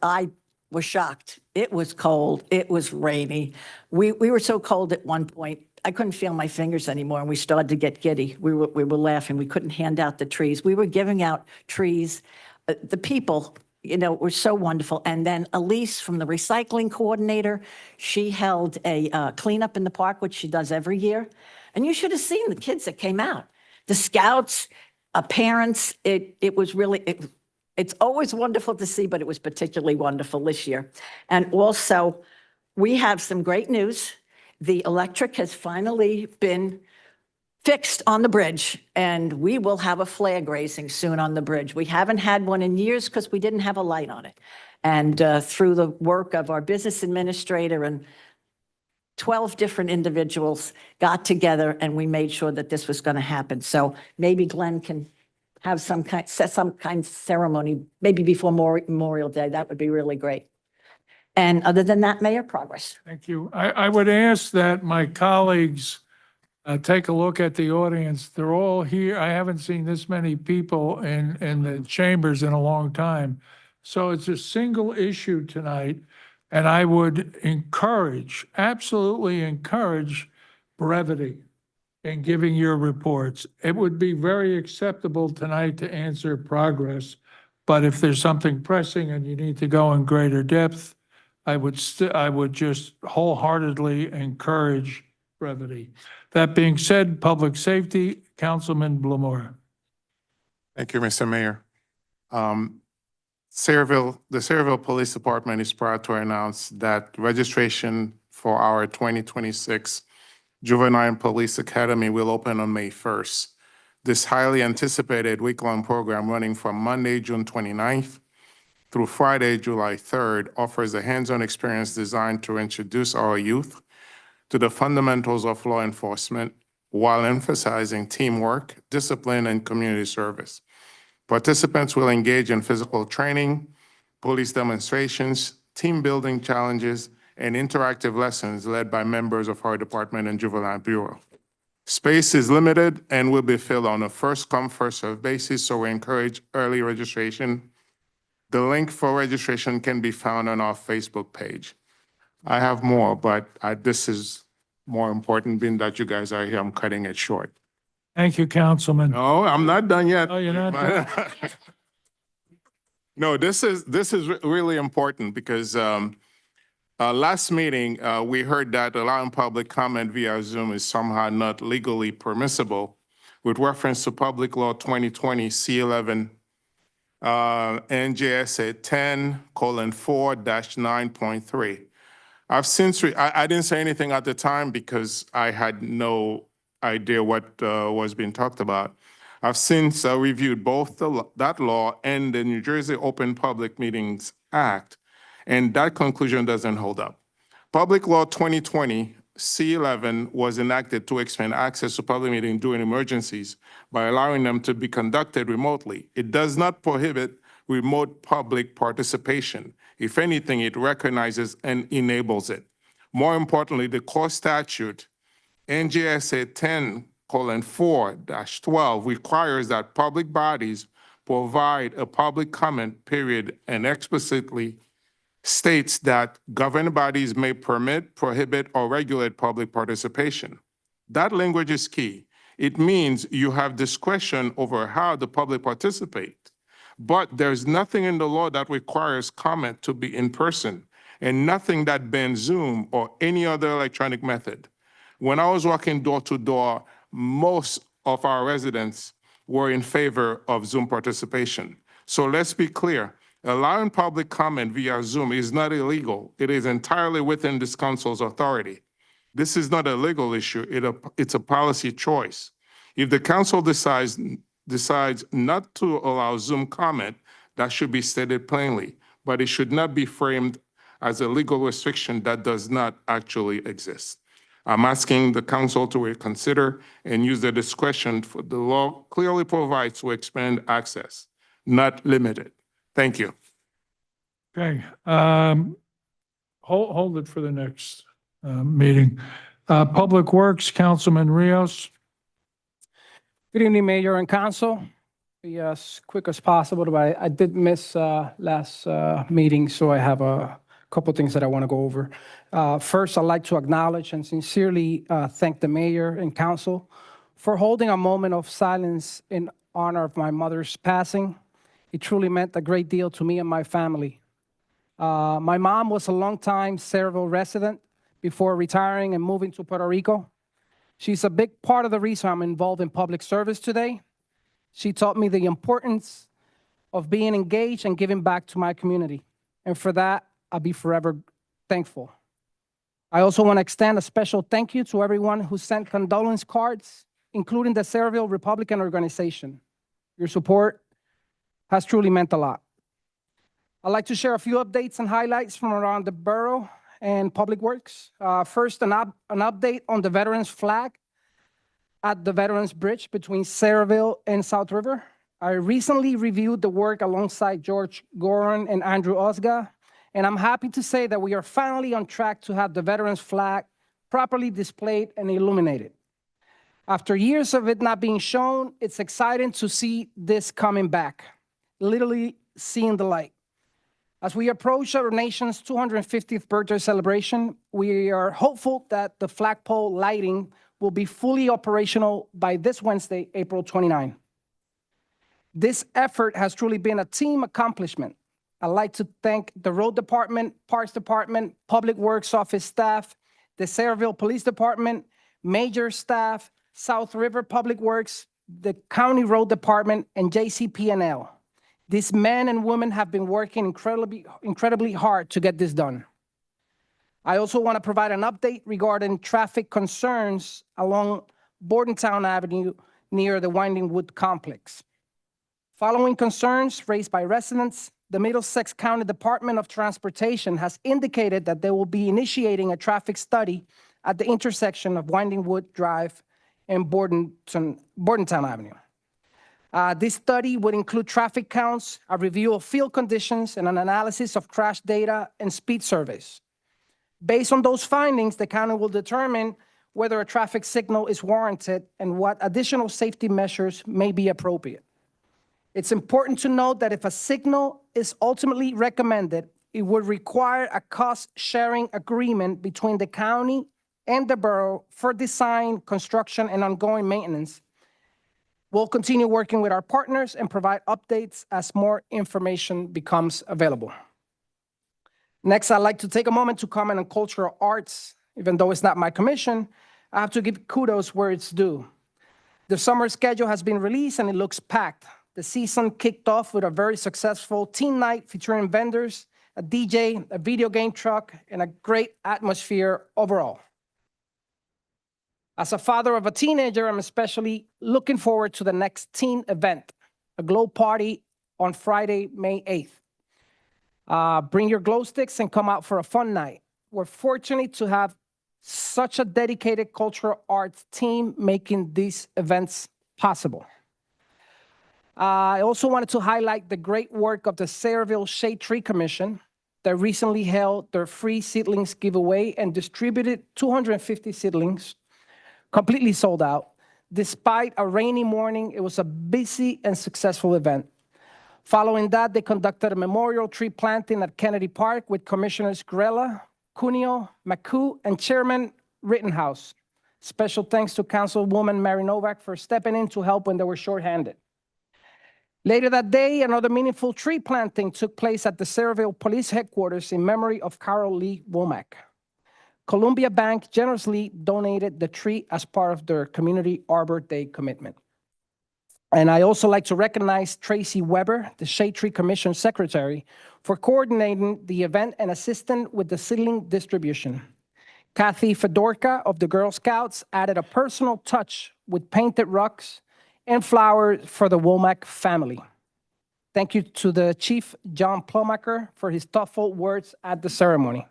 I was shocked. It was cold. It was rainy. We were so cold at one point, I couldn't feel my fingers anymore, and we started to get giddy. We were laughing. We couldn't hand out the trees. We were giving out trees. The people, were so wonderful. And then Elise from the recycling coordinator, she held a cleanup in the park, which she does every year. And you should have seen the kids that came out. The scouts, parents, it was really, it's always wonderful to see, but it was particularly wonderful this year. And also, we have some great news. The electric has finally been fixed on the bridge, and we will have a flag raising soon on the bridge. We haven't had one in years because we didn't have a light on it. And through the work of our business administrator and 12 different individuals got together and we made sure that this was going to happen. So maybe Glenn can have some kind of ceremony, maybe before Memorial Day. That would be really great. And other than that, Mayor, progress. Thank you. I would ask that my colleagues take a look at the audience. They're all here. I haven't seen this many people in the chambers in a long time. So it's a single issue tonight, and I would encourage, absolutely encourage brevity in giving your reports. It would be very acceptable tonight to answer progress, but if there's something pressing and you need to go in greater depth, I would just wholeheartedly encourage brevity. That being said, Public Safety, Councilman Blamore. Thank you, Mr. Mayor. The Sayreville Police Department is proud to announce that registration for our 2026 Juvenile Police Academy will open on May 1st. This highly anticipated week-long program running from Monday, June 29th through Friday, July 3rd, offers a hands-on experience designed to introduce our youth to the fundamentals of law enforcement while emphasizing teamwork, discipline, and community service. Participants will engage in physical training, police demonstrations, team-building challenges, and interactive lessons led by members of our department and Juvenile Bureau. Space is limited and will be filled on a first-come, first-served basis, so we encourage early registration. The link for registration can be found on our Facebook page. I have more, but this is more important, being that you guys are here. I'm cutting it short. Thank you, Councilman. No, I'm not done yet. Oh, you're not done? No, this is really important because last meeting, we heard that allowing public comment via Zoom is somehow not legally permissible with reference to Public Law 2020 C11 NJSA 10:4-9.3. I've since, I didn't say anything at the time because I had no idea what was being talked about. I've since reviewed both that law and the New Jersey Open Public Meetings Act, and that conclusion doesn't hold up. Public Law 2020 C11 was enacted to expand access to public meetings during emergencies by allowing them to be conducted remotely. It does not prohibit remote public participation. If anything, it recognizes and enables it. More importantly, the core statute, NJSA 10:4-12, requires that public bodies provide a public comment period and explicitly states that governing bodies may permit, prohibit, or regulate public participation. That language is key. It means you have discretion over how the public participate, but there's nothing in the law that requires comment to be in person and nothing that bans Zoom or any other electronic method. When I was walking door to door, most of our residents were in favor of Zoom participation. So let's be clear. Allowing public comment via Zoom is not illegal. It is entirely within this council's authority. This is not a legal issue. It's a policy choice. If the council decides not to allow Zoom comment, that should be stated plainly, but it should not be framed as a legal restriction that does not actually exist. I'm asking the council to reconsider and use the discretion for the law clearly provides to expand access, not limit it. Thank you. Okay, hold it for the next meeting. Public Works, Councilman Rios. Good evening, Mayor and Council. Be as quick as possible, but I did miss last meeting, so I have a couple things that I want to go over. First, I'd like to acknowledge and sincerely thank the Mayor and Council for holding a moment of silence in honor of my mother's passing. It truly meant a great deal to me and my family. My mom was a longtime Sayreville resident before retiring and moving to Puerto Rico. She's a big part of the reason I'm involved in public service today. She taught me the importance of being engaged and giving back to my community. And for that, I'll be forever thankful. I also want to extend a special thank you to everyone who sent condolence cards, including the Sayreville Republican Organization. Your support has truly meant a lot. I'd like to share a few updates and highlights from around the borough and Public Works. First, an update on the Veterans Flag at the Veterans Bridge between Sayreville and South River. I recently reviewed the work alongside George Gorin and Andrew Osga, and I'm happy to say that we are finally on track to have the Veterans Flag properly displayed and illuminated. After years of it not being shown, it's exciting to see this coming back, literally seeing the light. As we approach our nation's 250th birthday celebration, we are hopeful that the flagpole lighting will be fully operational by this Wednesday, April 29. This effort has truly been a team accomplishment. I'd like to thank the Road Department, Parks Department, Public Works Office staff, the Sayreville Police Department, Major staff, South River Public Works, the County Road Department, and JCP&L. These men and women have been working incredibly hard to get this done. I also want to provide an update regarding traffic concerns along Bordentown Avenue near the Winding Wood Complex. Following concerns raised by residents, the Middlesex County Department of Transportation has indicated that they will be initiating a traffic study at the intersection of Winding Wood Drive and Bordentown Avenue. This study would include traffic counts, a review of field conditions, and an analysis of crash data and speed surveys. Based on those findings, the county will determine whether a traffic signal is warranted and what additional safety measures may be appropriate. It's important to note that if a signal is ultimately recommended, it would require a cost-sharing agreement between the county and the borough for design, construction, and ongoing maintenance. We'll continue working with our partners and provide updates as more information becomes available. Next, I'd like to take a moment to comment on cultural arts. Even though it's not my commission, I have to give kudos where it's due. The summer schedule has been released and it looks packed. The season kicked off with a very successful teen night featuring vendors, a DJ, a video game truck, and a great atmosphere overall. As a father of a teenager, I'm especially looking forward to the next teen event, a glow party on Friday, May 8th. Bring your glow sticks and come out for a fun night. We're fortunate to have such a dedicated cultural arts team making these events possible. I also wanted to highlight the great work of the Sayreville Shade Tree Commission that recently held their free seedlings giveaway and distributed 250 seedlings, completely sold out. Despite a rainy morning, it was a busy and successful event. Following that, they conducted a memorial tree planting at Kennedy Park with Commissioners Grella, Cuneo, McCoo, and Chairman Rittenhouse. Special thanks to Councilwoman Mary Novak for stepping in to help when they were shorthanded. Later that day, another meaningful tree planting took place at the Sayreville Police Headquarters in memory of Carol Lee Womack. Columbia Bank generously donated the tree as part of their Community Arbor Day commitment. And I also like to recognize Tracy Weber, the Shade Tree Commission Secretary, for coordinating the event and assisting with the seedling distribution. Kathy Fedorka of the Girl Scouts added a personal touch with painted rugs and flowers for the Womack family. Thank you to the Chief John Plomacker for his thoughtful words at the ceremony.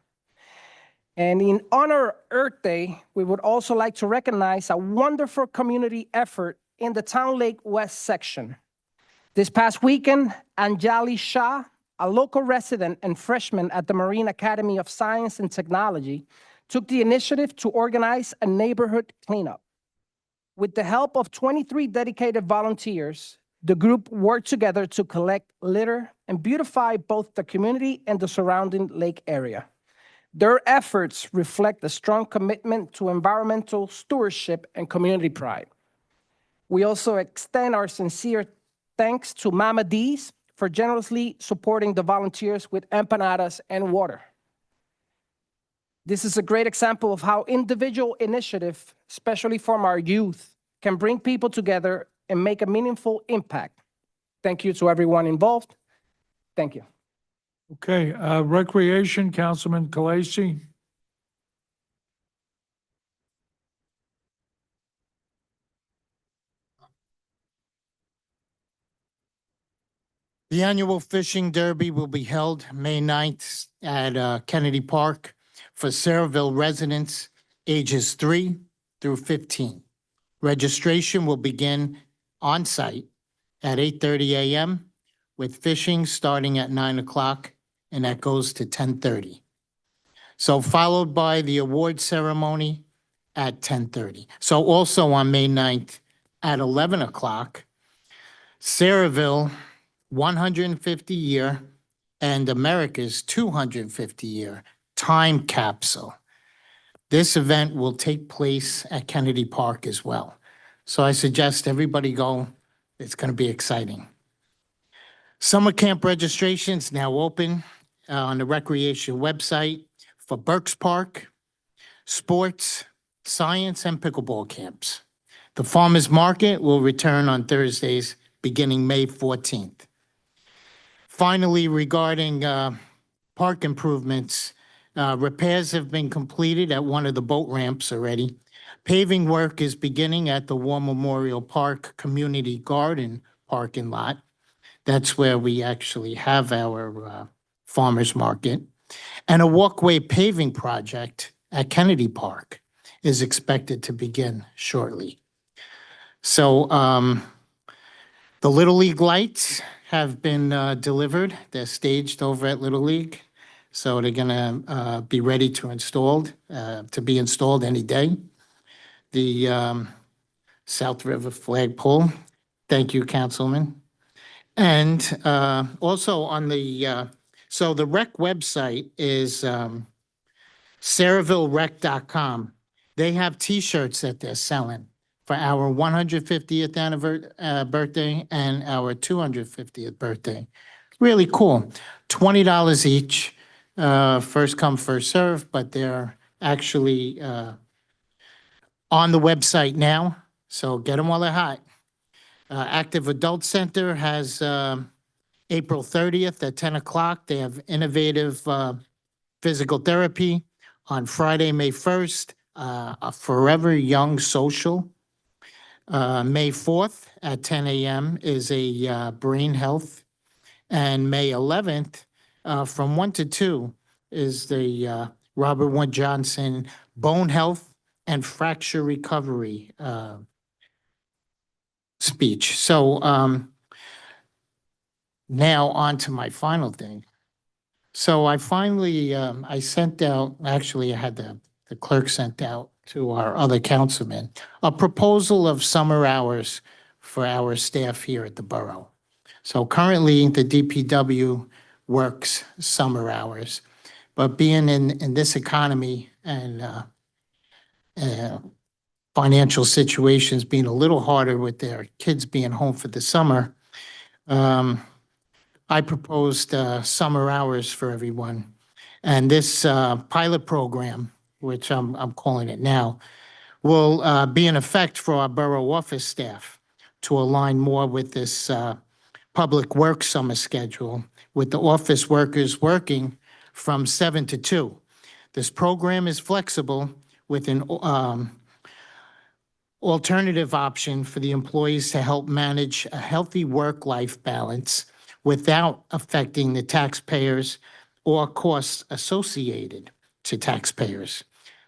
And in honor of Earth Day, we would also like to recognize a wonderful community effort in the Town Lake West section. This past weekend, Anjali Shah, a local resident and freshman at the Marine Academy of Science and Technology, took the initiative to organize a neighborhood cleanup. With the help of 23 dedicated volunteers, the group worked together to collect litter and beautify both the community and the surrounding lake area. Their efforts reflect a strong commitment to environmental stewardship and community pride. We also extend our sincere thanks to Mama D's for generously supporting the volunteers with empanadas and water. This is a great example of how individual initiative, especially from our youth, can bring people together and make a meaningful impact. Thank you to everyone involved. Thank you. Okay, Recreation, Councilman Kalasi. The annual fishing derby will be held May 9th at Kennedy Park. for Saraville residents ages 3 through 15. Registration will begin on-site at 8:30 a.m. with fishing starting at 9 o'clock, and that goes to 10:30. So followed by the award ceremony at 10:30. So also on May 9th at 11 o'clock, Saraville 150-year and America's 250-year time capsule. This event will take place at Kennedy Park as well. So I suggest everybody go. It's going to be exciting. Summer camp registrations now open on the recreation website for Burks Park, sports, science, and pickleball camps. The farmers market will return on Thursdays beginning May 14th. Finally, regarding park improvements, repairs have been completed at one of the boat ramps already. Paving work is beginning at the War Memorial Park Community Garden parking lot. That's where we actually have our farmers market. And a walkway paving project at Kennedy Park is expected to begin shortly. So the Little League lights have been delivered. They're staged over at Little League. So they're gonna be ready to be installed any day. The South River flagpole, thank you, Councilman. And also on the, so the rec website is SaravilleRec.com. They have T-shirts that they're selling for our 150th birthday and our 250th birthday. Really cool. $20 each, first come, first serve, but they're actually on the website now, so get them while they're hot. Active Adult Center has April 30th at 10 o'clock. They have innovative physical therapy. On Friday, May 1st, a Forever Young Social. May 4th at 10 a.m. is a brain health. And May 11th, from 1 to 2, is the Robert Wood Johnson Bone Health and Fracture Recovery speech. So now on to my final thing. So I finally, I sent out, actually I had the clerk sent out to our other councilmen, a proposal of summer hours for our staff here at the borough. So currently the DPW works summer hours, but being in this economy and financial situations being a little harder with their kids being home for the summer, I proposed summer hours for everyone. And this pilot program, which I'm calling it now, will be in effect for our borough office staff to align more with this public work summer schedule, with the office workers working from 7 to 2. This program is flexible with an alternative option for the employees to help manage a healthy work-life balance without affecting the taxpayers or costs associated to taxpayers.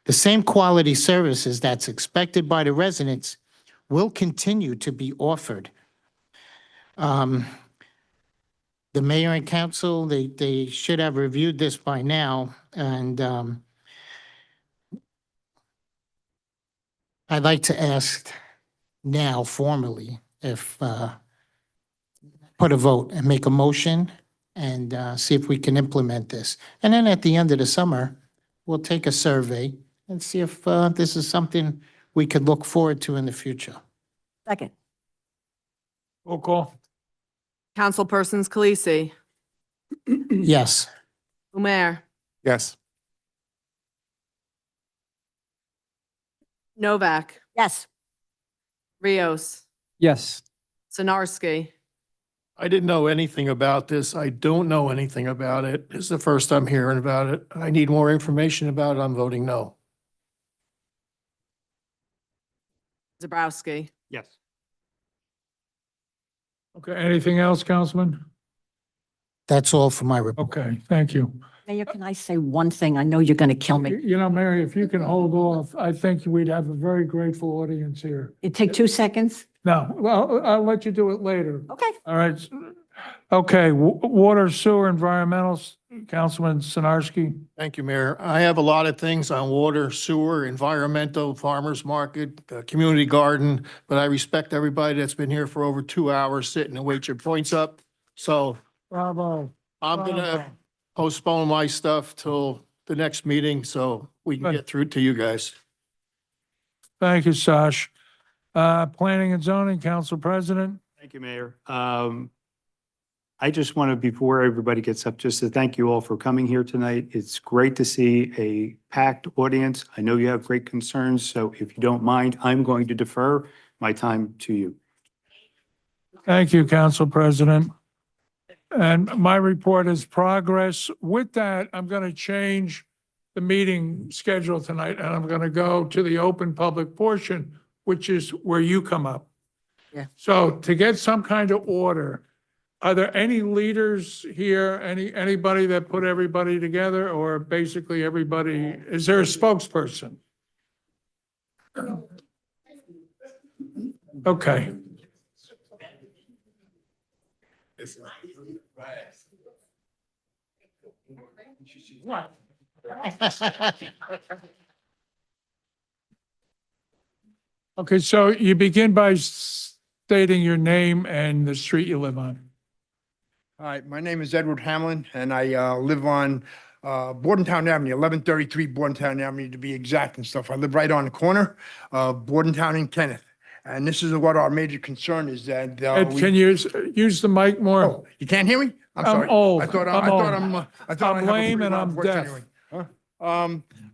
The same quality services that's expected by the residents will continue to be offered. The mayor and council, they should have reviewed this by now, and I'd like to ask now formally if put a vote and make a motion and see if we can implement this. And then at the end of the summer, we'll take a survey and see if this is something we could look forward to in the future. Second. Roll call. Councilpersons Khaleesi, Yes. Umair, Yes. Novak, Yes. Rios, Yes. Sinarski, I didn't know anything about this. I don't know anything about it. It's the first time hearing about it. I need more information about it. I'm voting no. Zabrowski. Yes. Okay, anything else, Councilman? That's all for my report. Okay, thank you. Mayor, can I say one thing? I know you're going to kill me. You know, Mary, if you can hold off, I think we'd have a very grateful audience here. It take 2 seconds? No, well, I'll let you do it later. Okay. All right. Okay, water, sewer, environmental, Councilman Sinarski. Thank you, Mayor. I have a lot of things on water, sewer, environmental, farmers market, community garden, but I respect everybody that's been here for over 2 hours sitting and wait your points up. So Bravo. I'm gonna postpone my stuff till the next meeting so we can Good. get through to you guys. Thank you, Sash. Planning and zoning, Council President. Thank you, Mayor. I just want to, before everybody gets up, just to thank you all for coming here tonight. It's great to see a packed audience. I know you have great concerns, so if you don't mind, I'm going to defer my time to you. Thank you, Council President. And my report is progress. With that, I'm going to change the meeting schedule tonight, and I'm going to go to the open public portion, which is where you come up. Yeah. So to get some kind of order, are there any leaders here, anybody that put everybody together, or basically everybody, is there a spokesperson? Okay. Okay, so you begin by stating your name and the street you live on. Hi, my name is Edward Hamlin, and I live on Bordentown Avenue, 1133 Bordentown Avenue to be exact and stuff. I live right on the corner of Bordentown and Kenneth. And this is what our major concern is that. Ed, can you use the mic more? Oh, you can't hear me? I'm I'm sorry. old. I thought I'm I old. thought I I'm have a lame pretty and loud I'm voice deaf. anyway. Huh?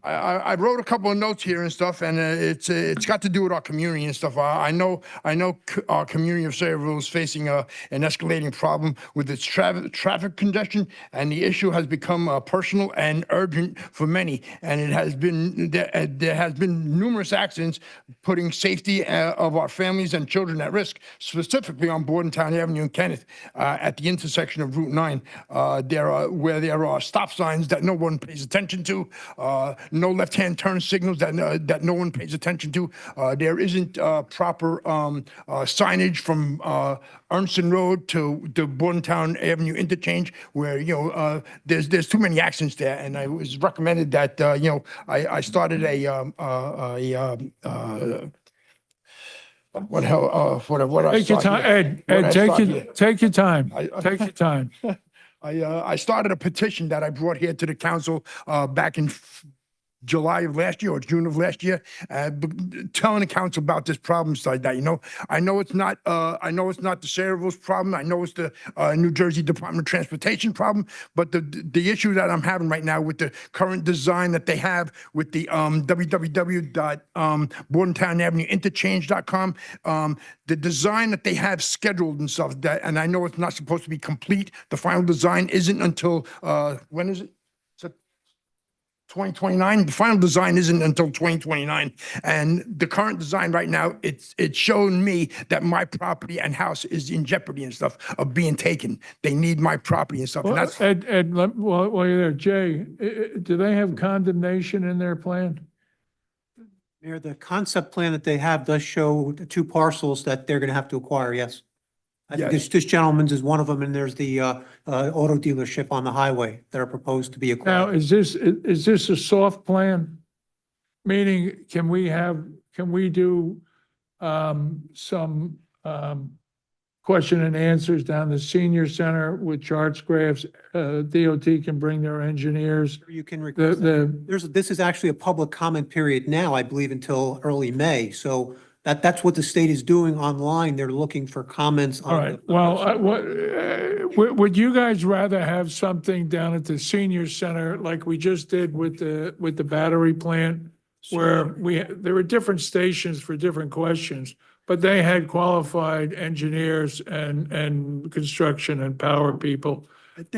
I wrote a couple of notes here and stuff, and it's got to do with our community and stuff. I know our community of Sayreville is facing an escalating problem with its traffic congestion, and the issue has become personal and urgent for many. And it has been there has been numerous accidents putting safety of our families and children at risk, specifically on Bordentown Avenue in Kenneth, at the intersection of Route 9. Where there are stop signs that no one pays attention to. No left-hand turn signals that no one pays attention to. There isn't proper signage from Ernsten Road to Bordentown Avenue interchange, where there's too many accidents there. And I was recommended that I started what I Take your time, started. Ed, take your time. Take your time. I started a petition that I brought here to the council back in July of last year or June of last year, telling the council about this problem like that. I know it's not the Sayreville's problem. I know it's the New Jersey Department of Transportation problem. But the issue that I'm having right now with the current design that they have with the www.BordentownAvenueInterchange.com, the design that they have scheduled and stuff, and I know it's not supposed to be complete. The final design isn't until when is it? 2029. The final design isn't until 2029. And the current design right now, it's showing me that my property and house is in jeopardy and stuff of being taken. They need my property and stuff. And Well, that's, Ed, while you're there, Jay, do they have condemnation in their plan? Mayor, the concept plan that they have does show the 2 parcels that they're going to have to acquire, yes. I think Yes. this gentleman's is one of them, and there's the auto dealership on the highway that are proposed to be Now, acquired. is this a soft plan? Meaning, can we do some question and answers down the senior center with charts, graphs? DOT can bring their engineers. You can request that. This is actually a public comment period now, I believe, until early May. So that's what the state is doing online. They're looking for comments on. All right, well, would you guys rather have something down at the senior center like we just did with the battery plant? Where there were different stations for different questions, but they had qualified engineers and construction and power people.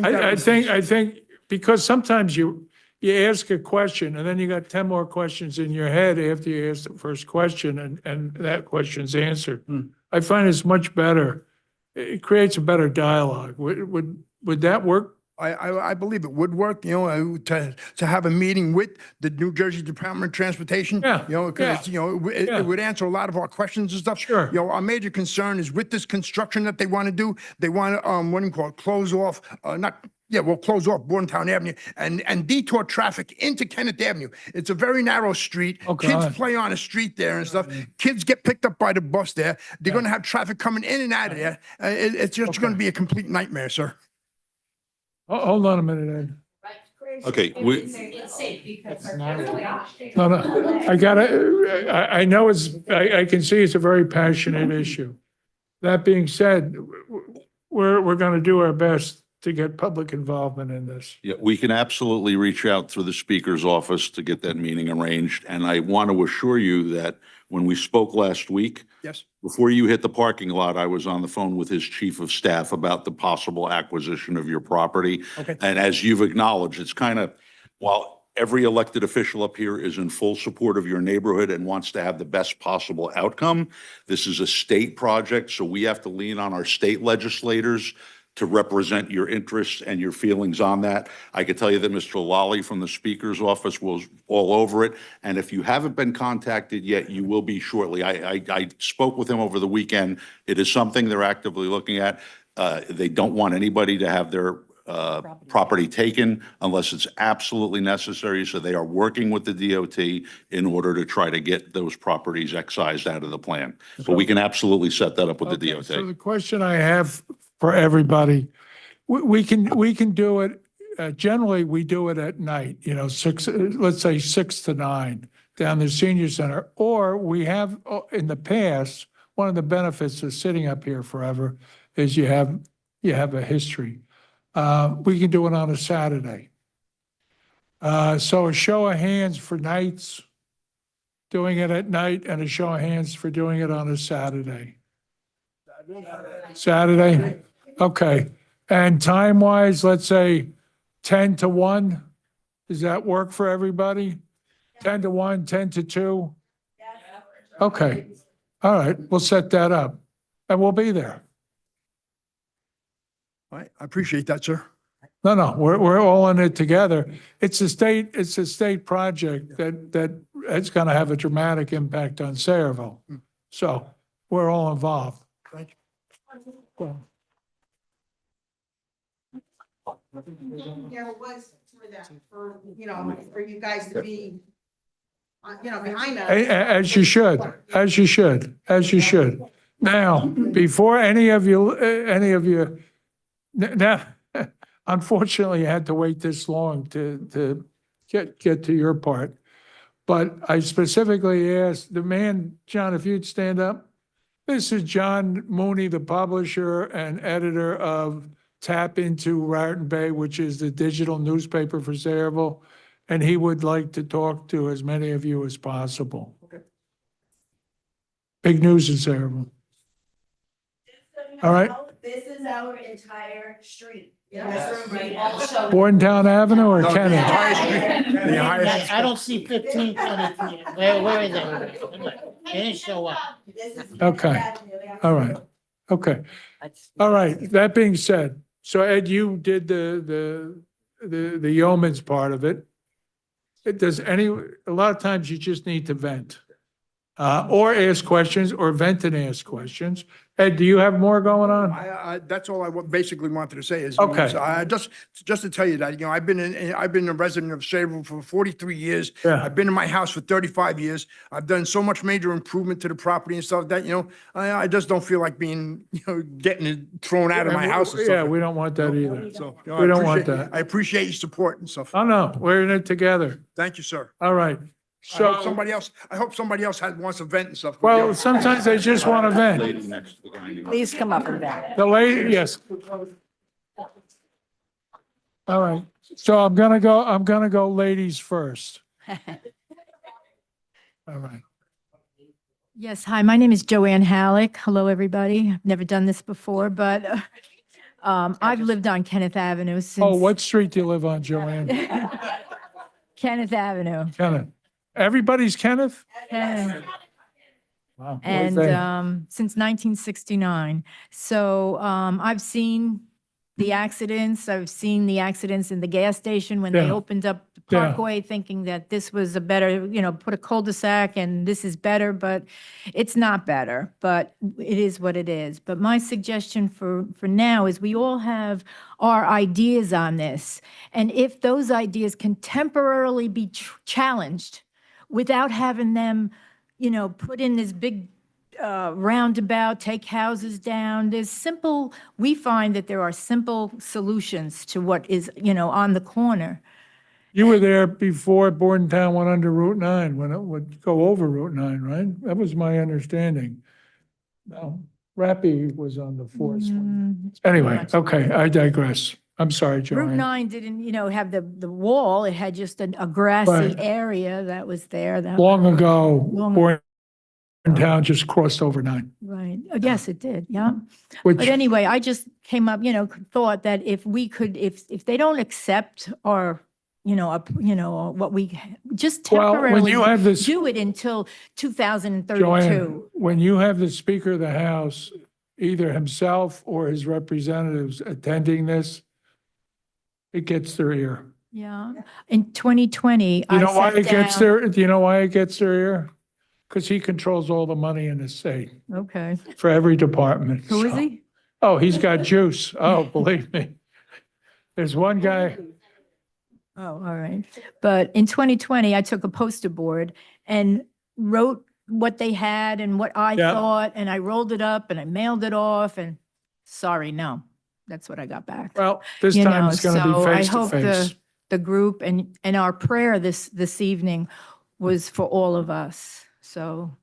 I think because sometimes you ask a question and then you got 10 more questions in your head after you ask the first question and that question's answered. I find it's much better. It creates a better dialogue. Would that work? I believe it would work, to have a meeting with the New Jersey Department of Transportation. Yeah, Because, yeah. it would answer a lot of our questions and stuff. Sure. Our major concern is with this construction that they want to do, they want to, what do you call it, close off, close off Bordentown Avenue and detour traffic into Kenneth Avenue. It's a very narrow street. Oh, Kids God. play on the street there and stuff. Kids get picked up by the bus there. They're going to have traffic coming in and out of there. It's just going to be a complete nightmare, sir. Hold on a minute, Ed. Okay, No, I gotta, I know I can see it's a very passionate issue. That being said, we're gonna do our best to get public involvement in this. yeah, we can absolutely reach out through the speaker's office to get that meeting arranged. And I want to assure you that when we spoke last week, Yes. before you hit the parking lot, I was on the phone with his chief of staff about the possible acquisition of your property. Okay. And as you've acknowledged, it's kind of, while every elected official up here is in full support of your neighborhood and wants to have the best possible outcome, this is a state project, so we have to lean on our state legislators to represent your interests and your feelings on that. I can tell you that Mr. Lally from the Speaker's office was all over it. And if you haven't been contacted yet, you will be shortly. I spoke with him over the weekend. It is something they're actively looking at. They don't want anybody to have their property taken unless it's absolutely necessary. So they are working with the DOT in order to try to get those properties excised out of the plan. But we can absolutely set that up with the Okay, so DOT. the question I have for everybody, we can do it, generally, we do it at night, let's say 6 to 9 down the senior center. Or we have, in the past, one of the benefits of sitting up here forever is you have a history. We can do it on a Saturday. So a show of hands for nights, doing it at night, and a show of hands for doing it on a Saturday. Saturday? Okay. And time-wise, let's say 10 to 1? Does that work for everybody? 10 to 1, 10 to 2? Okay. All right, we'll set that up, and we'll be there. I appreciate that, sir. No, we're all in it together. It's a state project that it's gonna have a dramatic impact on Sayreville. So we're all involved. Thank you. Well, There was for that, for you guys to be, behind us. As you should, as you should, as you should. Now, before any of you, now, unfortunately, you had to wait this long to get to your part. But I specifically asked the man, John, if you'd stand up. This is John Mooney, the publisher and editor of Tap Into Raritan Bay, which is the digital newspaper for Sayreville. And he would like to talk to as many of you as possible. Big news in Sayreville. All right. This is our entire street. Bordentown Avenue or Kenneth? I don't see 1523. Where is it? They didn't show up. Okay. All right. Okay. All right. That being said, so Ed, you did the yeoman's part of it. A lot of times you just need to vent. Or ask questions or vent and ask questions. Ed, do you have more going on? That's all I basically wanted to say is. Okay. Just to tell you that, I've been a resident of Sayreville for 43 years. Yeah. I've been in my house for 35 years. I've done so much major improvement to the property and stuff that, I just don't feel like being, getting it thrown out of my house and stuff. Yeah, we don't want that either. So, We don't want that. I appreciate your support and stuff. Oh, no, we're in it together. Thank you, sir. All right. I hope So, somebody else wants to vent and stuff. well, sometimes they just want to vent. Lady next to the guy. Please come up and back. The lady, yes. All right. So I'm gonna go ladies first. All right. Yes, hi, my name is Joanne Halleck. Hello, everybody. I've never done this before, but I've lived on Kenneth Avenue since. Oh, what street do you live on, Joanne? Kenneth Avenue. Kenneth. Everybody's Kenneth? Kenneth. Wow. And since 1969. So I've seen the accidents. I've seen the accidents in the gas station when they Yeah. opened up the Yeah. parkway, thinking that this was a better, put a cul-de-sac and this is better, but it's not better, but it is what it is. But my suggestion for now is we all have our ideas on this. And if those ideas can temporarily be challenged without having them, put in this big roundabout, take houses down. We find that there are simple solutions to what is, on the corner. You were there before Bordentown went under Route 9, when it would go over Route 9, right? That was my understanding. Now, Rappy was on the force one. Anyway, much. okay, I digress. I'm sorry, Route Joanne. 9 didn't, have the wall. It had just a grassy Right. area that was there. Long ago, Long- Bordentown just crossed over 9, Right. Yes, it did. Yeah. which, But anyway, I just came up, thought that if we could, if they don't accept our, what we just well, when temporarily you have this, do it until 2032. Joanne, when you have the Speaker of the House, either himself or his representatives attending this, it gets their ear. Yeah. In 2020, You I know why sat it gets down. their, do you know why it gets their ear? Because he controls all the money in the state Okay. for every department. Who is So- he? Oh, he's got juice. Oh, believe me. There's one guy, Oh, all right. But in 2020, I took a poster board and wrote what they had and what I Yeah. thought, and I rolled it up and I mailed it off, and sorry, no. That's what I got back. well, this You time know, it's gonna so be I face to hope face. the group and our prayer this evening was for all of us. So,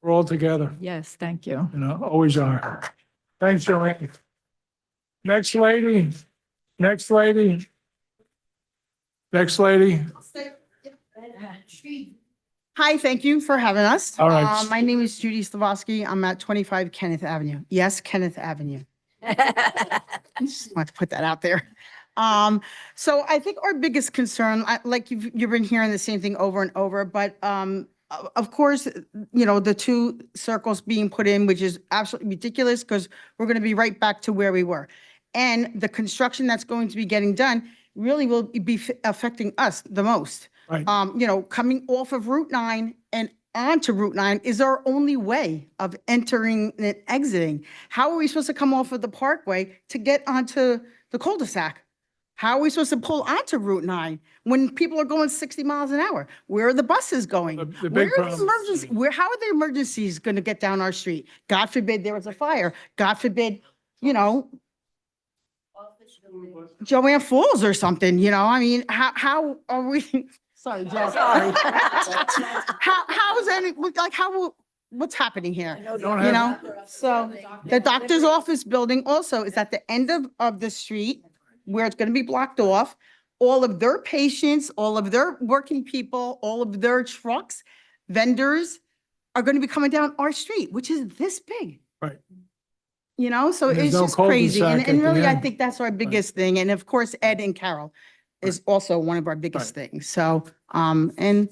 We're all together, yes, thank you. always are. Thanks, Joanne. Next lady, next lady. Next lady. Hi, thank you for having us. All right. My name is Judy Slavosky. I'm at 25 Kenneth Avenue. Yes, Kenneth Avenue. Just want to put that out there. So I think our biggest concern, like you've been hearing the same thing over and over, but of course, the two circles being put in, which is absolutely ridiculous because we're going to be right back to where we were. And the construction that's going to be getting done really will be affecting us the most. Right. Coming off of Route 9 and onto Route 9 is our only way of entering and exiting. How are we supposed to come off of the Parkway to get onto the cul-de-sac? How are we supposed to pull onto Route 9 when people are going 60 miles an hour? Where are the buses going? The big Where are the problem- emergency, how are the emergencies going to get down our street? God forbid there was a fire. God forbid, Joanne Falls or something, I mean, how are we, sorry, Jess. Sorry. How is any, what's happening here? So the doctor's office building also is at the end of the street where it's going to be blocked off. All of their patients, all of their working people, all of their trucks, vendors are going to be coming down our street, which is this big. Right. So And there's it's no just crazy. cul-de-sac And at the really, I end. think that's our biggest thing. And of course, Ed and Carol is also one of our biggest things. So, and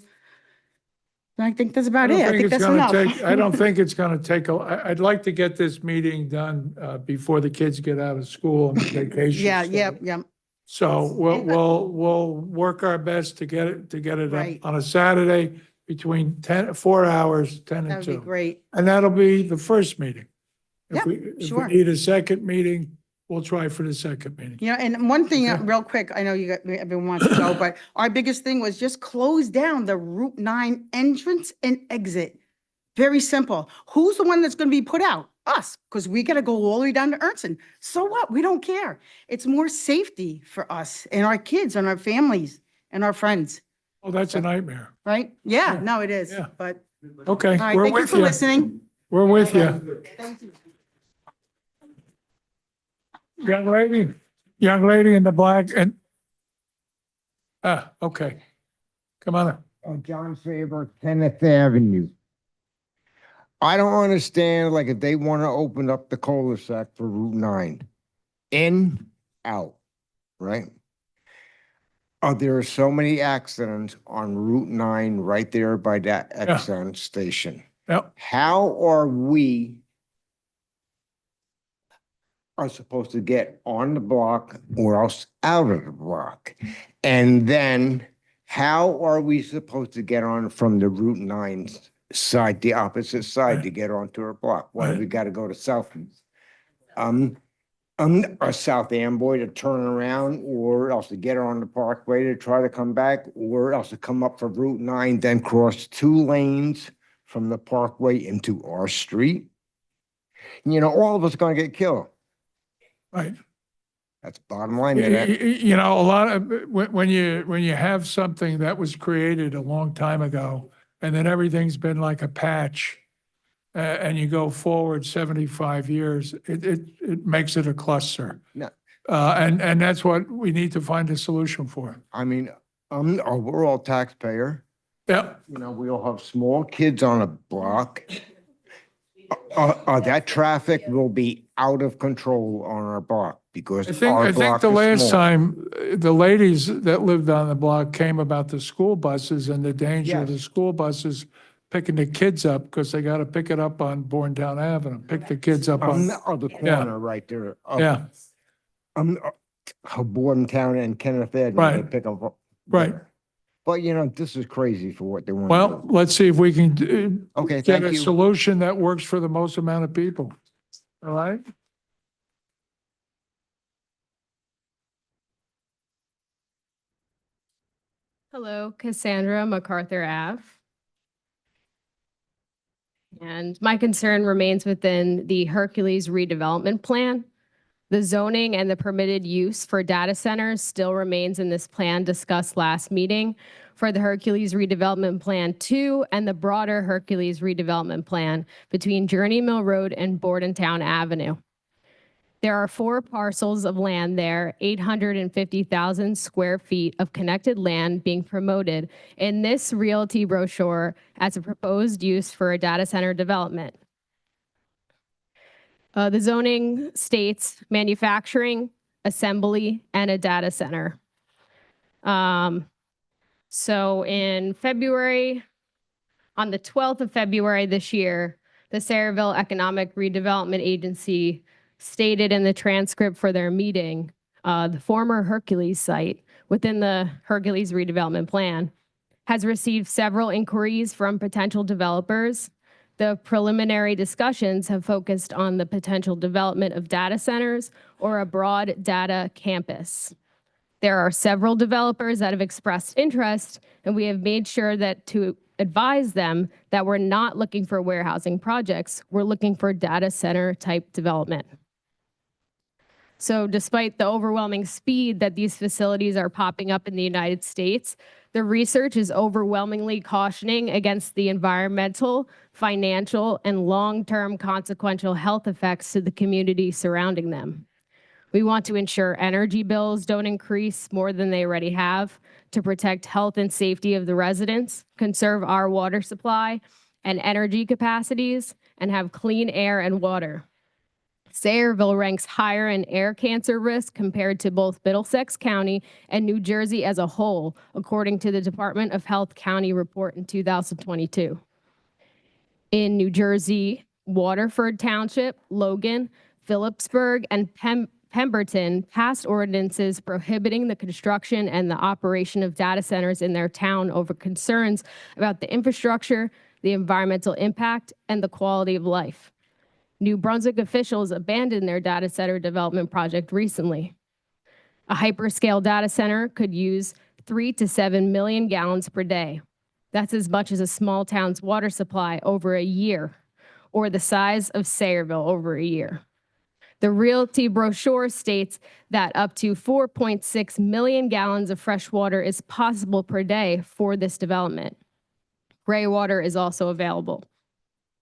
I think that's about it. I think that's enough. I don't think it's gonna take, I'd like to get this meeting done, before the kids get out of school and vacation. Yeah. So we'll work our best to get it Right. up on a Saturday between 4 hours, 10 That and would be 2. great. And that'll be the first meeting. Yep, If sure. we need a second meeting, we'll try for the second meeting. And one thing, Okay. real quick, I know everyone wants to go, but our biggest thing was just close down the Route 9 entrance and exit. Very simple. Who's the one that's going to be put out? Us, because we got to go all the way down to Ernst. So what? We don't care. It's more safety for us and our kids and our families and our friends, Oh, that's a nightmare. right? Yeah, no, it is, Yeah. but, Okay, all right, we're thank you with for you. listening. We're with you. Thank you. Young lady in the black and, okay. Come on. John Faber, Kenneth Avenue. I don't understand, like, if they want to open up the cul-de-sac for Route 9, in, out, right? There are so many accidents on Route 9 right there by that Exxon station. Yep. How are we are supposed to get on the block or else out of the block. And then how are we supposed to get on from the Route 9 side, the opposite side to get onto our block? What, do we got to go to South? Or South Amboy to turn around, or else to get on the Parkway to try to come back, or else to come up for Route 9, then cross 2 lanes from the Parkway into our street. You know, all of us gonna get killed. Right. That's bottom line. to that. You know, a lot of, when you have something that was created a long time ago, and then everything's been like a patch, and you go forward 75 years, it makes it a cluster. No. And that's what we need to find a solution for. I mean, we're all taxpayer. Yeah. You know, we all have small kids on a block. That traffic will be out of control on our block because I think the last small. time, the ladies that lived on the block came about the school buses and the danger of the school buses picking the kids up because they got to pick it up on Bournetown Avenue, pick the kids up on. The corner right there. Yeah. Bournetown and Kenneth Ed. Right. They pick up. Right. But you know, this is crazy for what they want. Well, let's see if we can Okay, get thank a you. solution that works for the most amount of people. All right? Hello, Cassandra, MacArthur Ave. And my concern remains within the Hercules redevelopment plan. The zoning and the permitted use for data centers still remains in this plan discussed last meeting for the Hercules redevelopment plan 2 and the broader Hercules redevelopment plan between Journey Mill Road and Bordentown Avenue. There are 4 parcels of land there, 850,000 square feet of connected land being promoted in this realty brochure as a proposed use for a data center development. The zoning states manufacturing, assembly, and a data center. So in February, on the 12th of February this year, the Sayreville Economic Redevelopment Agency stated in the transcript for their meeting, the former Hercules site within the Hercules redevelopment plan has received several inquiries from potential developers. The preliminary discussions have focused on the potential development of data centers or a broad data campus. There are several developers that have expressed interest, and we have made sure that to advise them that we're not looking for warehousing projects, we're looking for data center type development. So despite the overwhelming speed that these facilities are popping up in the United States, the research is overwhelmingly cautioning against the environmental, financial, and long-term consequential health effects to the community surrounding them. We want to ensure energy bills don't increase more than they already have, to protect health and safety of the residents, conserve our water supply and energy capacities, and have clean air and water. Sayreville ranks higher in air cancer risk compared to both Middlesex County and New Jersey as a whole, according to the Department of Health County report in 2022. In New Jersey, Waterford Township, Logan, Phillipsburg, and Pemberton passed ordinances prohibiting the construction and the operation of data centers in their town over concerns about the infrastructure, the environmental impact, and the quality of life. New Brunswick officials abandoned their data center development project recently. A hyperscale data center could use 3 to 7 million gallons per day. That's as much as a small town's water supply over a year, or the size of Sayreville over a year. The realty brochure states that up to 4.6 million gallons of fresh water is possible per day for this development. Gray water is also available.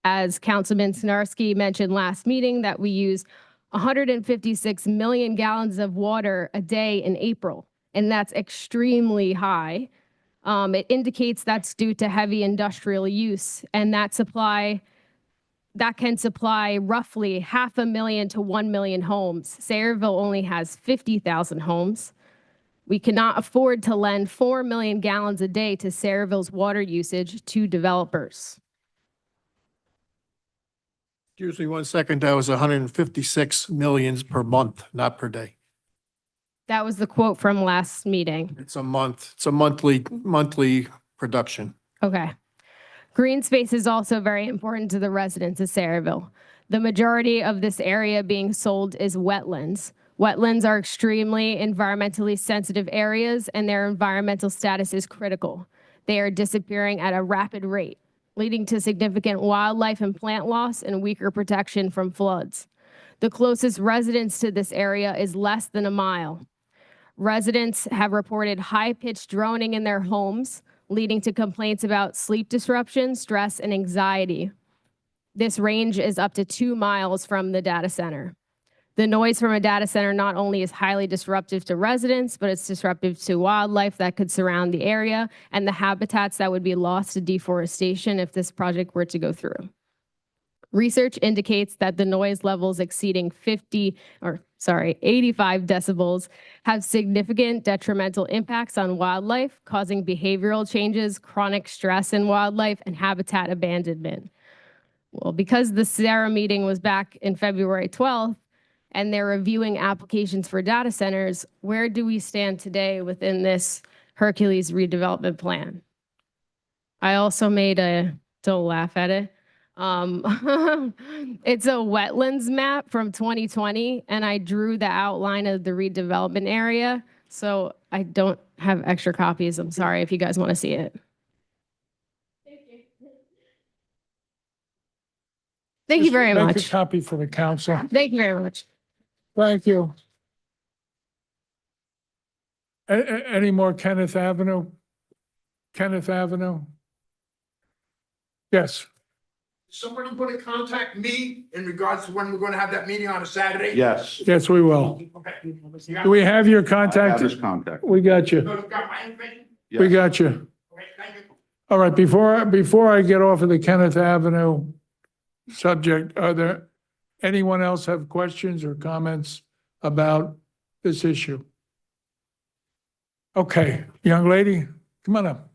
As Councilman Snarski mentioned last meeting, that we use 156 million gallons of water a day in April, and that's extremely high. It indicates that's due to heavy industrial use, and that can supply roughly 500,000 to 1 million homes. Sayreville only has 50,000 homes. We cannot afford to lend 4 million gallons a day to Sayreville's water usage to developers. Excuse me 1 second, that was 156 millions per month, not per day. That was the quote from last meeting. It's a month, it's a monthly production. Okay. Green space is also very important to the residents of Sayreville. The majority of this area being sold is wetlands. Wetlands are extremely environmentally sensitive areas, and their environmental status is critical. They are disappearing at a rapid rate, leading to significant wildlife and plant loss and weaker protection from floods. The closest residence to this area is less than a mile. Residents have reported high-pitched droning in their homes, leading to complaints about sleep disruption, stress, and anxiety. This range is up to 2 miles from the data center. The noise from a data center not only is highly disruptive to residents, but it's disruptive to wildlife that could surround the area and the habitats that would be lost to deforestation if this project were to go through. Research indicates that the noise levels exceeding 85 decibels have significant detrimental impacts on wildlife, causing behavioral changes, chronic stress in wildlife, and habitat abandonment. Well, because the SARA meeting was back in February 12th, and they're reviewing applications for data centers, where do we stand today within this Hercules redevelopment plan? I also made don't laugh at it. It's a wetlands map from 2020, and I drew the outline of the redevelopment area. So I don't have extra copies. I'm sorry if you guys want to see it. Thank you very Make much. a copy for the council. Thank you very much. Thank you. Any more Kenneth Avenue? Kenneth Avenue? Yes. Somebody going to contact me in regards to when we're going to have that meeting on a Saturday? Yes. Yes, we will. Okay. Do we have your I have contact? his contact. We got you. You got my information? We got you. Okay, thank you. All right, before I get off of the Kenneth Avenue subject, are there, anyone else have questions or comments about this issue? Okay, young lady, come on up.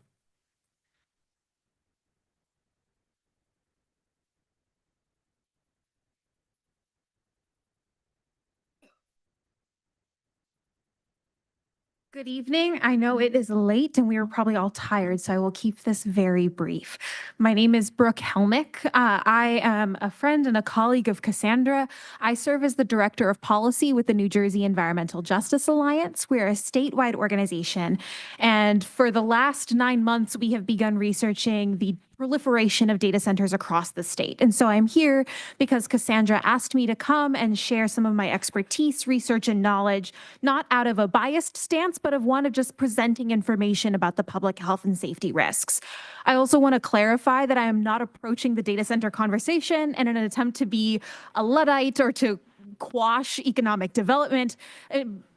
Good evening. I know it is late and we are probably all tired, so I will keep this very brief. My name is Brooke Helmick. I am a friend and a colleague of Cassandra. I serve as the Director of Policy with the New Jersey Environmental Justice Alliance. We're a statewide organization, and for the last 9 months, we have begun researching the proliferation of data centers across the state. And so I'm here because Cassandra asked me to come and share some of my expertise, research, and knowledge, not out of a biased stance, but of one of just presenting information about the public health and safety risks. I also want to clarify that I am not approaching the data center conversation in an attempt to be a Luddite or to quash economic development.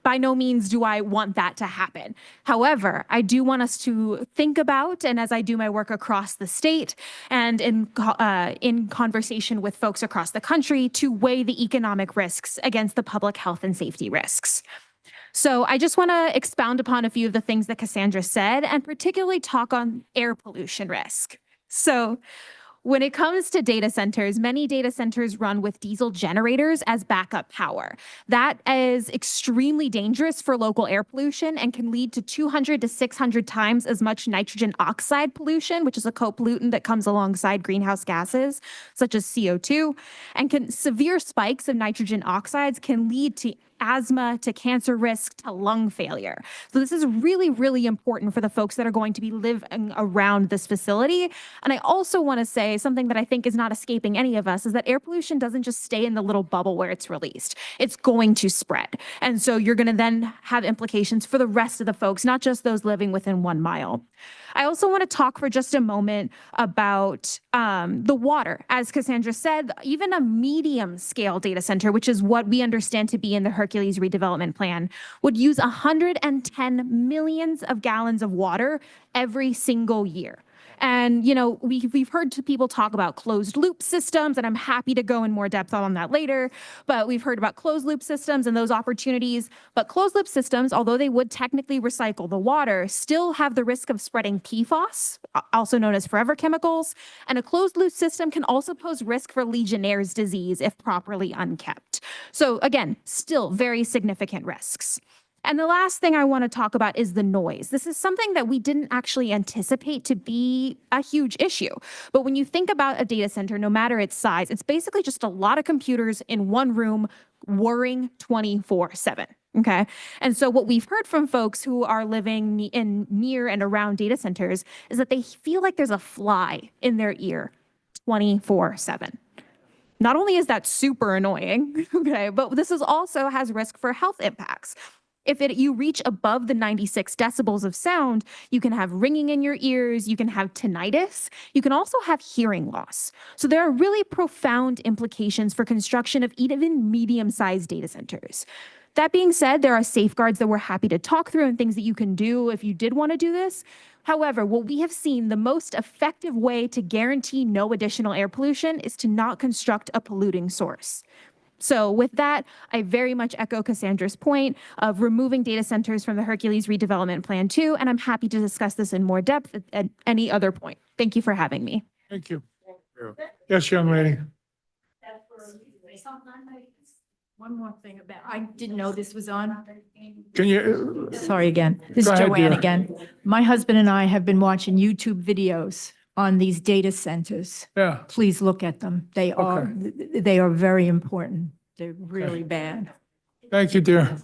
By no means do I want that to happen. However, I do want us to think about, and as I do my work across the state and in conversation with folks across the country, to weigh the economic risks against the public health and safety risks. So I just want to expound upon a few of the things that Cassandra said, and particularly talk on air pollution risk. So when it comes to data centers, many data centers run with diesel generators as backup power. That is extremely dangerous for local air pollution and can lead to 200 to 600 times as much nitrogen oxide pollution, which is a co-pollutant that comes alongside greenhouse gases, such as CO2. And severe spikes of nitrogen oxides can lead to asthma, to cancer risk, to lung failure. So this is really, really important for the folks that are going to be living around this facility. And I also want to say something that I think is not escaping any of us is that air pollution doesn't just stay in the little bubble where it's released. It's going to spread. And so you're going to then have implications for the rest of the folks, not just those living within 1 mile. I also want to talk for just a moment about the water. As Cassandra said, even a medium scale data center, which is what we understand to be in the Hercules redevelopment plan, would use 110 millions of gallons of water every single year. And, we've heard people talk about closed loop systems, and I'm happy to go in more depth on that later. But we've heard about closed loop systems and those opportunities. But closed loop systems, although they would technically recycle the water, still have the risk of spreading PFAS, also known as forever chemicals. And a closed loop system can also pose risk for Legionnaire's disease if properly unkept. So again, still very significant risks. And the last thing I want to talk about is the noise. This is something that we didn't actually anticipate to be a huge issue. But when you think about a data center, no matter its size, it's basically just a lot of computers in one room whirring 24/7. Okay. And so what we've heard from folks who are living near and around data centers is that they feel like there's a fly in their ear 24/7. Not only is that super annoying, okay, but this is also has risk for health impacts. If you reach above the 96 decibels of sound, you can have ringing in your ears, you can have tinnitus, you can also have hearing loss. So there are really profound implications for construction of even medium-sized data centers. That being said, there are safeguards that we're happy to talk through and things that you can do if you did want to do this. However, what we have seen, the most effective way to guarantee no additional air pollution is to not construct a polluting source. So with that, I very much echo Cassandra's point of removing data centers from the Hercules redevelopment plan too, and I'm happy to discuss this in more depth at any other point. Thank you for having me. Thank you. Yes, young lady. One more thing about, I didn't know this was on. Can you? Sorry again. This Go is ahead, Joanne dear. again. My husband and I have been watching YouTube videos on these data centers. Yeah. Please look at them. They are very important. They're really bad. Thank you, dear.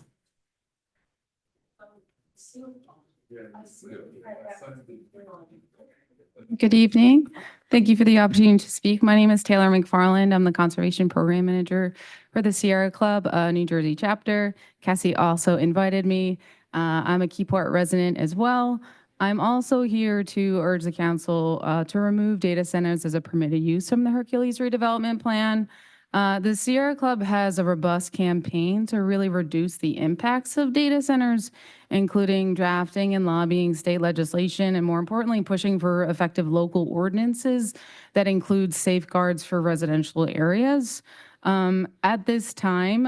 Good evening. Thank you for the opportunity to speak. My name is Taylor McFarland. I'm the Conservation Program Manager for the Sierra Club, New Jersey chapter. Cassie also invited me. I'm a Keyport resident as well. I'm also here to urge the council to remove data centers as a permitted use from the Hercules redevelopment plan. The Sierra Club has a robust campaign to really reduce the impacts of data centers, including drafting and lobbying state legislation, and more importantly, pushing for effective local ordinances that include safeguards for residential areas. At this time,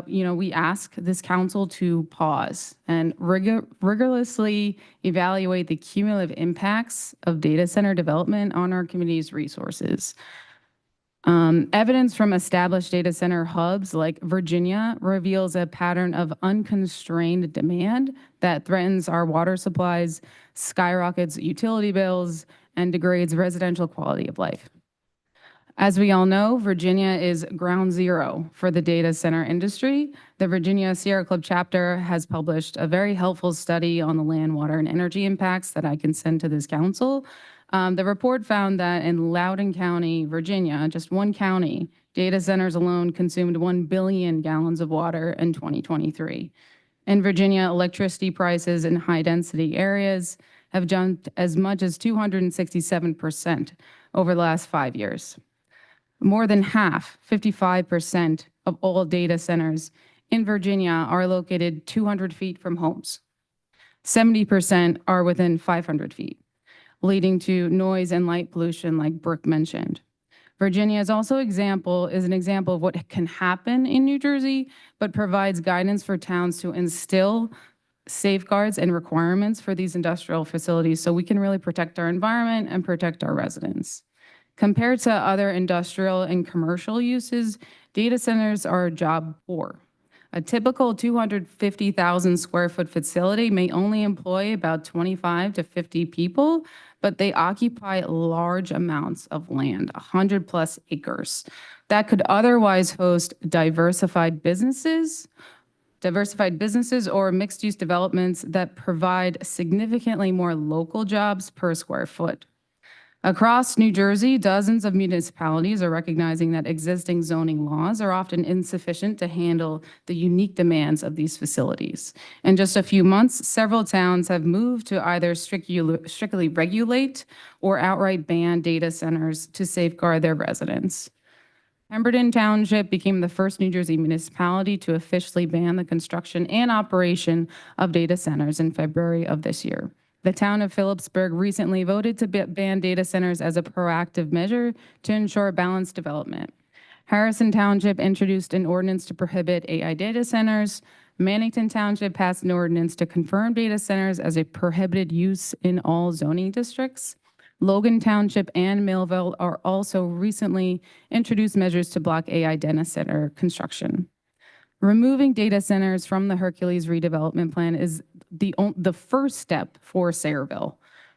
we ask this council to pause and rigorously evaluate the cumulative impacts of data center development on our community's resources. Evidence from established data center hubs like Virginia reveals a pattern of unconstrained demand that threatens our water supplies, skyrockets utility bills, and degrades residential quality of life. As we all know, Virginia is ground zero for the data center industry. The Virginia Sierra Club chapter has published a very helpful study on the land, water, and energy impacts that I can send to this council. The report found that in Loudoun County, Virginia, just one county, data centers alone consumed 1 billion gallons of water in 2023. In Virginia, electricity prices in high-density areas have jumped as much as 267% over the last 5 years. More than half, 55% of all data centers in Virginia are located 200 feet from homes. 70% are within 500 feet, leading to noise and light pollution like Brooke mentioned. Virginia is also an example of what can happen in New Jersey, but provides guidance for towns to instill safeguards and requirements for these industrial facilities so we can really protect our environment and protect our residents. Compared to other industrial and commercial uses, data centers are job poor. A typical 250,000 square foot facility may only employ about 25 to 50 people, but they occupy large amounts of land, 100 plus acres, that could otherwise host diversified businesses or mixed-use developments that provide significantly more local jobs per square foot. Across New Jersey, dozens of municipalities are recognizing that existing zoning laws are often insufficient to handle the unique demands of these facilities. In just a few months, several towns have moved to either strictly regulate or outright ban data centers to safeguard their residents. Pemberton Township became the first New Jersey municipality to officially ban the construction and operation of data centers in February of this year. The town of Phillipsburg recently voted to ban data centers as a proactive measure to ensure balanced development. Harrison Township introduced an ordinance to prohibit AI data centers. Mannington Township passed an ordinance to confirm data centers as a prohibited use in all zoning districts. Logan Township and Millville are also recently introduced measures to block AI data center construction. Removing data centers from the Hercules redevelopment plan is the first step for Sayreville.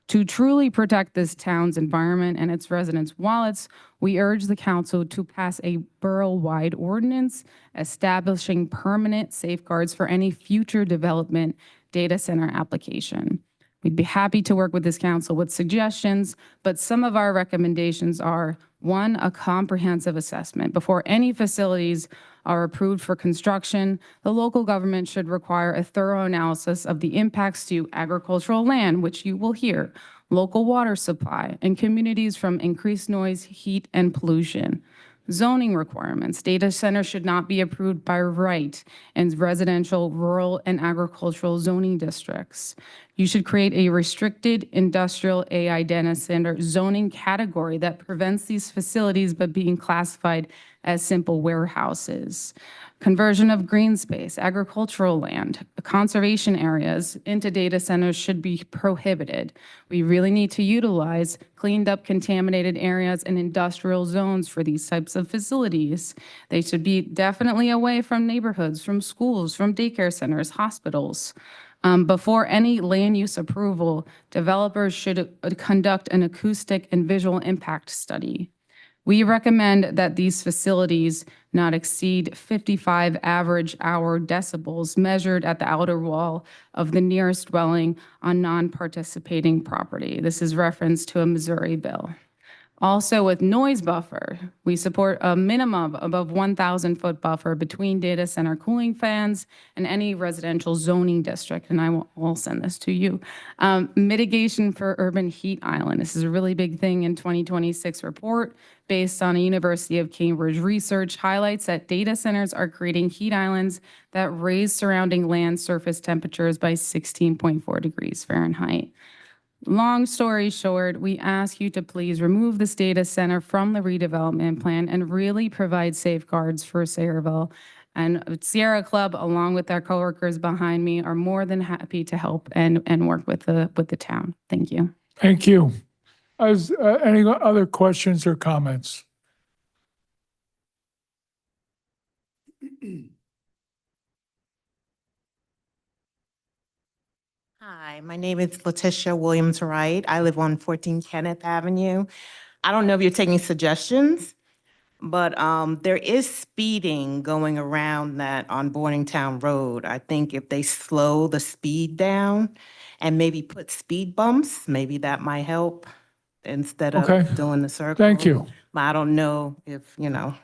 To truly protect this town's environment and its residents' wallets, we urge the council to pass a borough-wide ordinance establishing permanent safeguards for any future development data center application. We'd be happy to work with this council with suggestions, but some of our recommendations are, one, a comprehensive assessment. Before any facilities are approved for construction, the local government should require a thorough analysis of the impacts to agricultural land, which you will hear, local water supply, and communities from increased noise, heat, and pollution. Zoning requirements. Data centers should not be approved by right in residential, rural, and agricultural zoning districts. You should create a restricted industrial AI data center zoning category that prevents these facilities by being classified as simple warehouses. Conversion of green space, agricultural land, conservation areas into data centers should be prohibited. We really need to utilize cleaned up contaminated areas and industrial zones for these types of facilities. They should be definitely away from neighborhoods, from schools, from daycare centers, hospitals. Before any land use approval, developers should conduct an acoustic and visual impact study. We recommend that these facilities not exceed 55 average hour decibels measured at the outer wall of the nearest dwelling on non-participating property. This is reference to a Missouri bill. Also, with noise buffer, we support a minimum above 1,000-foot buffer between data center cooling fans and any residential zoning district, and I will send this to you. Mitigation for urban heat island. This is a really big thing in 2026 report based on a University of Cambridge research highlights that data centers are creating heat islands that raise surrounding land surface temperatures by 16.4 degrees Fahrenheit. Long story short, we ask you to please remove this data center from the redevelopment plan and really provide safeguards for Sayreville. And Sierra Club, along with our coworkers behind me, are more than happy to help and work with the town. Thank you. Thank you. Any other questions or comments? Hi, my name is Letitia Williams-Wright. I live on 14 Kenneth Avenue. I don't know if you're taking suggestions, but there is speeding going around that on Boardingtown Road. I think if they slow the speed down and maybe put speed bumps, maybe that might help instead Okay. of doing the circle. Thank you. I don't know if,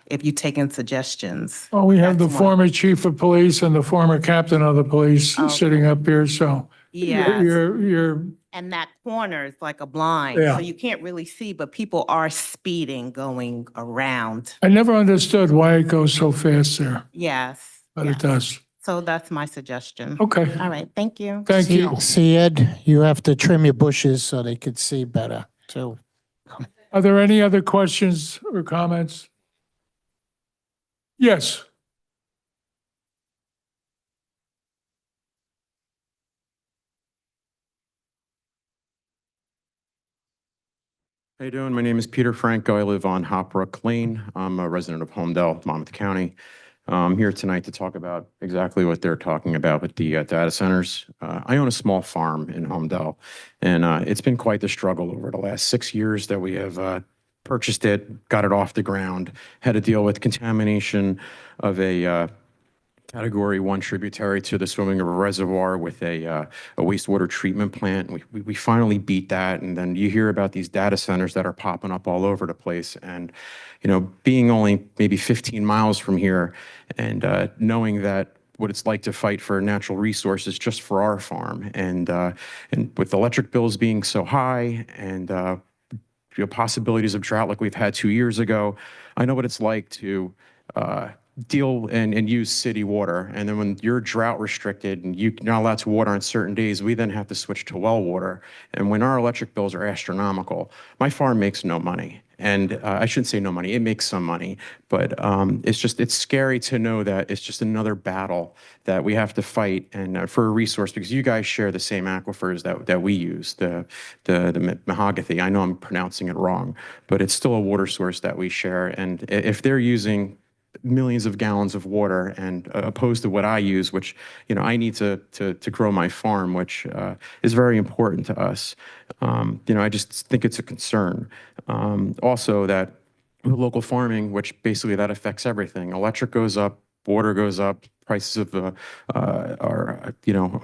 if you've taken suggestions. Well, we have the That's one. former chief of police and the former captain of the police sitting up here, so Yes. you're, And that corner is like a blind, Yeah. so you can't really see, but people are speeding going around. I never understood why it goes so fast there, Yes. but yes. it does. So that's my suggestion. Okay. All right, thank you. Thank you. See, Ed, you have to trim your bushes so they could see better, too. Are there any other questions or comments? Yes. How you doing? My name is Peter Franco. I live on Hopbrook Lane. I'm a resident of Homedale, Monmouth County. I'm here tonight to talk about exactly what they're talking about with the data centers. I own a small farm in Homedale, and it's been quite the struggle over the last 6 years that we have purchased it, got it off the ground, had to deal with contamination of a Category 1 tributary to the Swimming River Reservoir with a wastewater treatment plant. We finally beat that, and then you hear about these data centers that are popping up all over the place. And, being only maybe 15 miles from here and knowing that what it's like to fight for natural resources just for our farm. And with electric bills being so high and possibilities of drought like we've had 2 years ago, I know what it's like to deal and use city water. And then when you're drought restricted and you're not allowed to water on certain days, we then have to switch to well water. And when our electric bills are astronomical, my farm makes no money. And I shouldn't say no money, it makes some money, but it's scary to know that it's just another battle that we have to fight and for a resource, because you guys share the same aquifers that we use, the Mahogany. I know I'm pronouncing it wrong, but it's still a water source that we share. And if they're using millions of gallons of water and opposed to what I use, which, I need to grow my farm, which is very important to us. I just think it's a concern. Also that with local farming, which basically that affects everything. Electric goes up, water goes up, prices of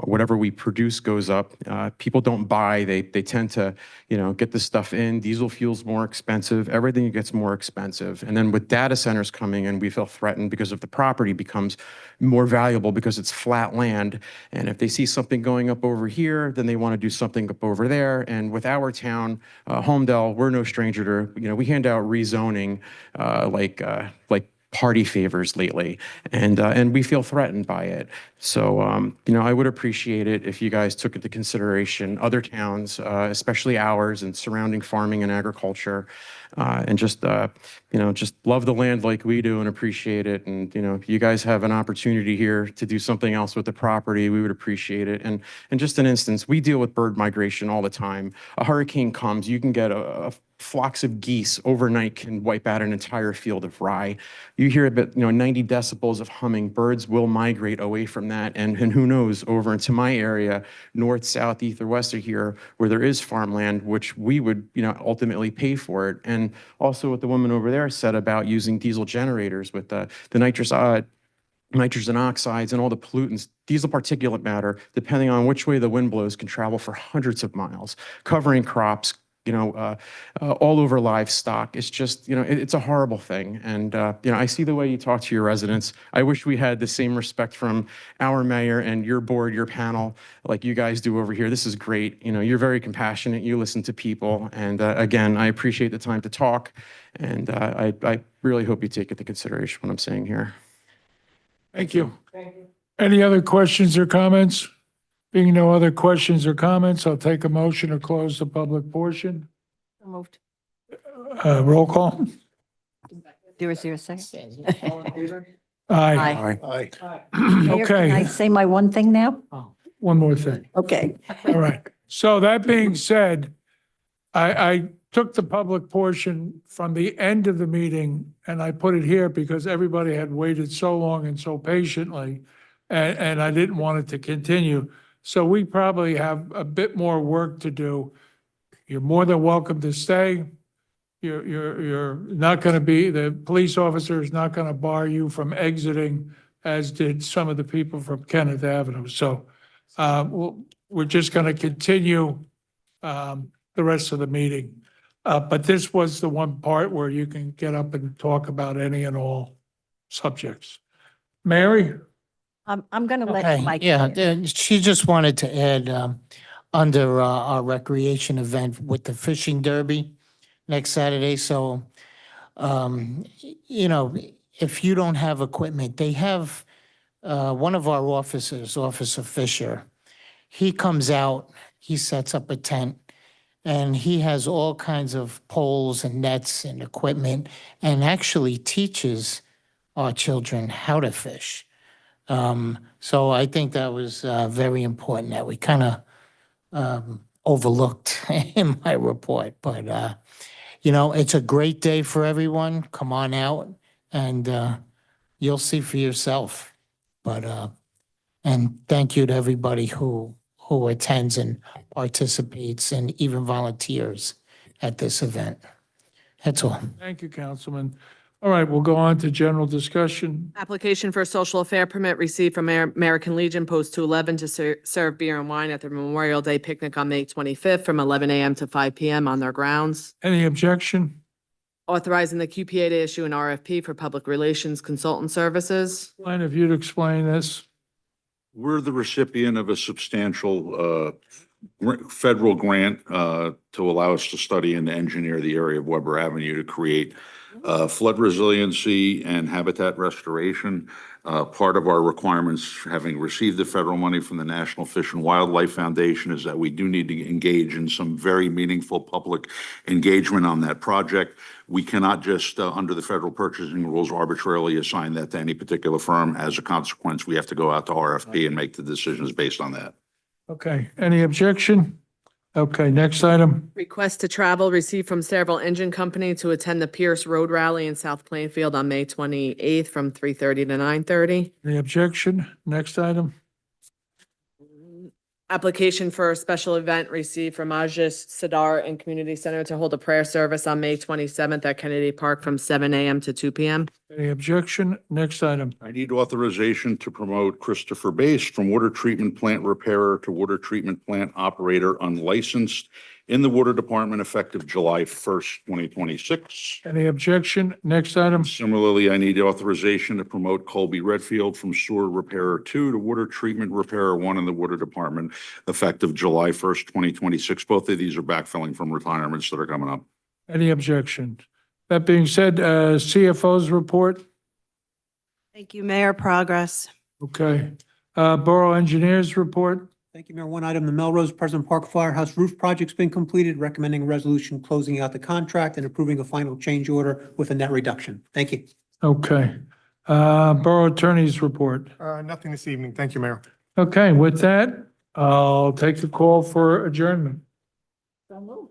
whatever we produce goes up. People don't buy, they tend to, get the stuff in. Diesel fuel's more expensive, everything gets more expensive. And then with data centers coming in, we feel threatened because if the property becomes more valuable because it's flat land. And if they see something going up over here, then they want to do something up over there. And with our town, Homedale, we're no stranger to, we hand out rezoning like party favors lately, and we feel threatened by it. So, I would appreciate it if you guys took into consideration other towns, especially ours and surrounding farming and agriculture, and just love the land like we do and appreciate it. And, if you guys have an opportunity here to do something else with the property, we would appreciate it. And just an instance, we deal with bird migration all the time. A hurricane comes, you can get a flocks of geese overnight can wipe out an entire field of rye. You hear about 90 decibels of humming. Birds will migrate away from that, and who knows, over into my area, north, south, east, or west of here, where there is farmland, which we would ultimately pay for it. And also what the woman over there said about using diesel generators with the nitrogen oxides and all the pollutants, diesel particulate matter, depending on which way the wind blows, can travel for hundreds of miles, covering crops, all over livestock. It's just, it's a horrible thing. And, I see the way you talk to your residents. I wish we had the same respect from our mayor and your board, your panel, like you guys do over here. This is great. You're very compassionate. You listen to people. And again, I appreciate the time to talk. And I really hope you take into consideration what I'm saying here. Thank you. Any other questions or comments? Being no other questions or comments, I'll take a motion to close the public portion. Moved. Roll call. Is there a second? Aye. Aye. Mayor, can I Okay, say my one thing now? one more thing. Okay. All right. So that being said, I took the public portion from the end of the meeting and I put it here because everybody had waited so long and so patiently, and I didn't want it to continue. So we probably have a bit more work to do. You're more than welcome to stay. You're not going to be, the police officer is not going to bar you from exiting, as did some of the people from Kenneth Avenue. So we're just going to continue the rest of the meeting. But this was the one part where you can get up and talk about any and all subjects. Mary? I'm going to let Okay, Mike. yeah, she just wanted to add, under our recreation event with the fishing derby next Saturday. So, if you don't have equipment, they have, one of our officers, Officer Fisher, he comes out, he sets up a tent, and he has all kinds of poles and nets and equipment, and actually teaches our children how to fish. So I think that was very important that we kind of overlooked in my report. But, it's a great day for everyone. Come on out and you'll see for yourself. But, and thank you to everybody who attends and participates and even volunteers at this event. That's all. Thank you, Councilman. All right, we'll go on to general discussion. Application for a social affair permit received from American Legion Post 211 to serve beer and wine at the Memorial Day picnic on May 25th from 11 a.m. to 5 p.m. on their grounds. Any objection? Authorizing the QPA to issue an RFP for public relations consultant services. Line, if you'd explain this. We're the recipient of a substantial federal grant to allow us to study and engineer the area of Weber Avenue to create Flood resiliency and habitat restoration. Part of our requirements, having received the federal money from the National Fish and Wildlife Foundation, is that we do need to engage in some very meaningful public engagement on that project. We cannot just, under the federal purchasing rules, arbitrarily assign that to any particular firm. As a consequence, we have to go out to RFP and make the decisions based on that. Okay, any objection? Okay, next item. Request to travel received from Saraville Engine Company to attend the Pierce Road Rally in South Plainfield on May 28th from 3:30 to 9:30. Any objection? Next item. Application for a special event received from Majlis Sadar and Community Center to hold a prayer service on May 27th at Kennedy Park from 7 a.m. to 2 p.m. Any objection? Next item. I need authorization to promote Christopher Bass from water treatment plant repairer to water treatment plant operator unlicensed in the Water Department effective July 1st, 2026. Any objection? Next item. Similarly, I need authorization to promote Colby Redfield from sewer repairer 2 to water treatment repairer 1 in the Water Department effective July 1st, 2026. Both of these are backfilling from retirements that are coming up. Any objection? That being said, CFO's report. Thank you, Mayor. Progress. Okay. Borough Engineers report. Thank you, Mayor. One item, the Melrose President Park Firehouse roof project's been completed, recommending a resolution closing out the contract and approving a final change order with a net reduction. Thank you. Okay. Borough Attorney's report. Nothing this evening. Thank you, Mayor. Okay, with that, I'll take the call for adjournment. So moved.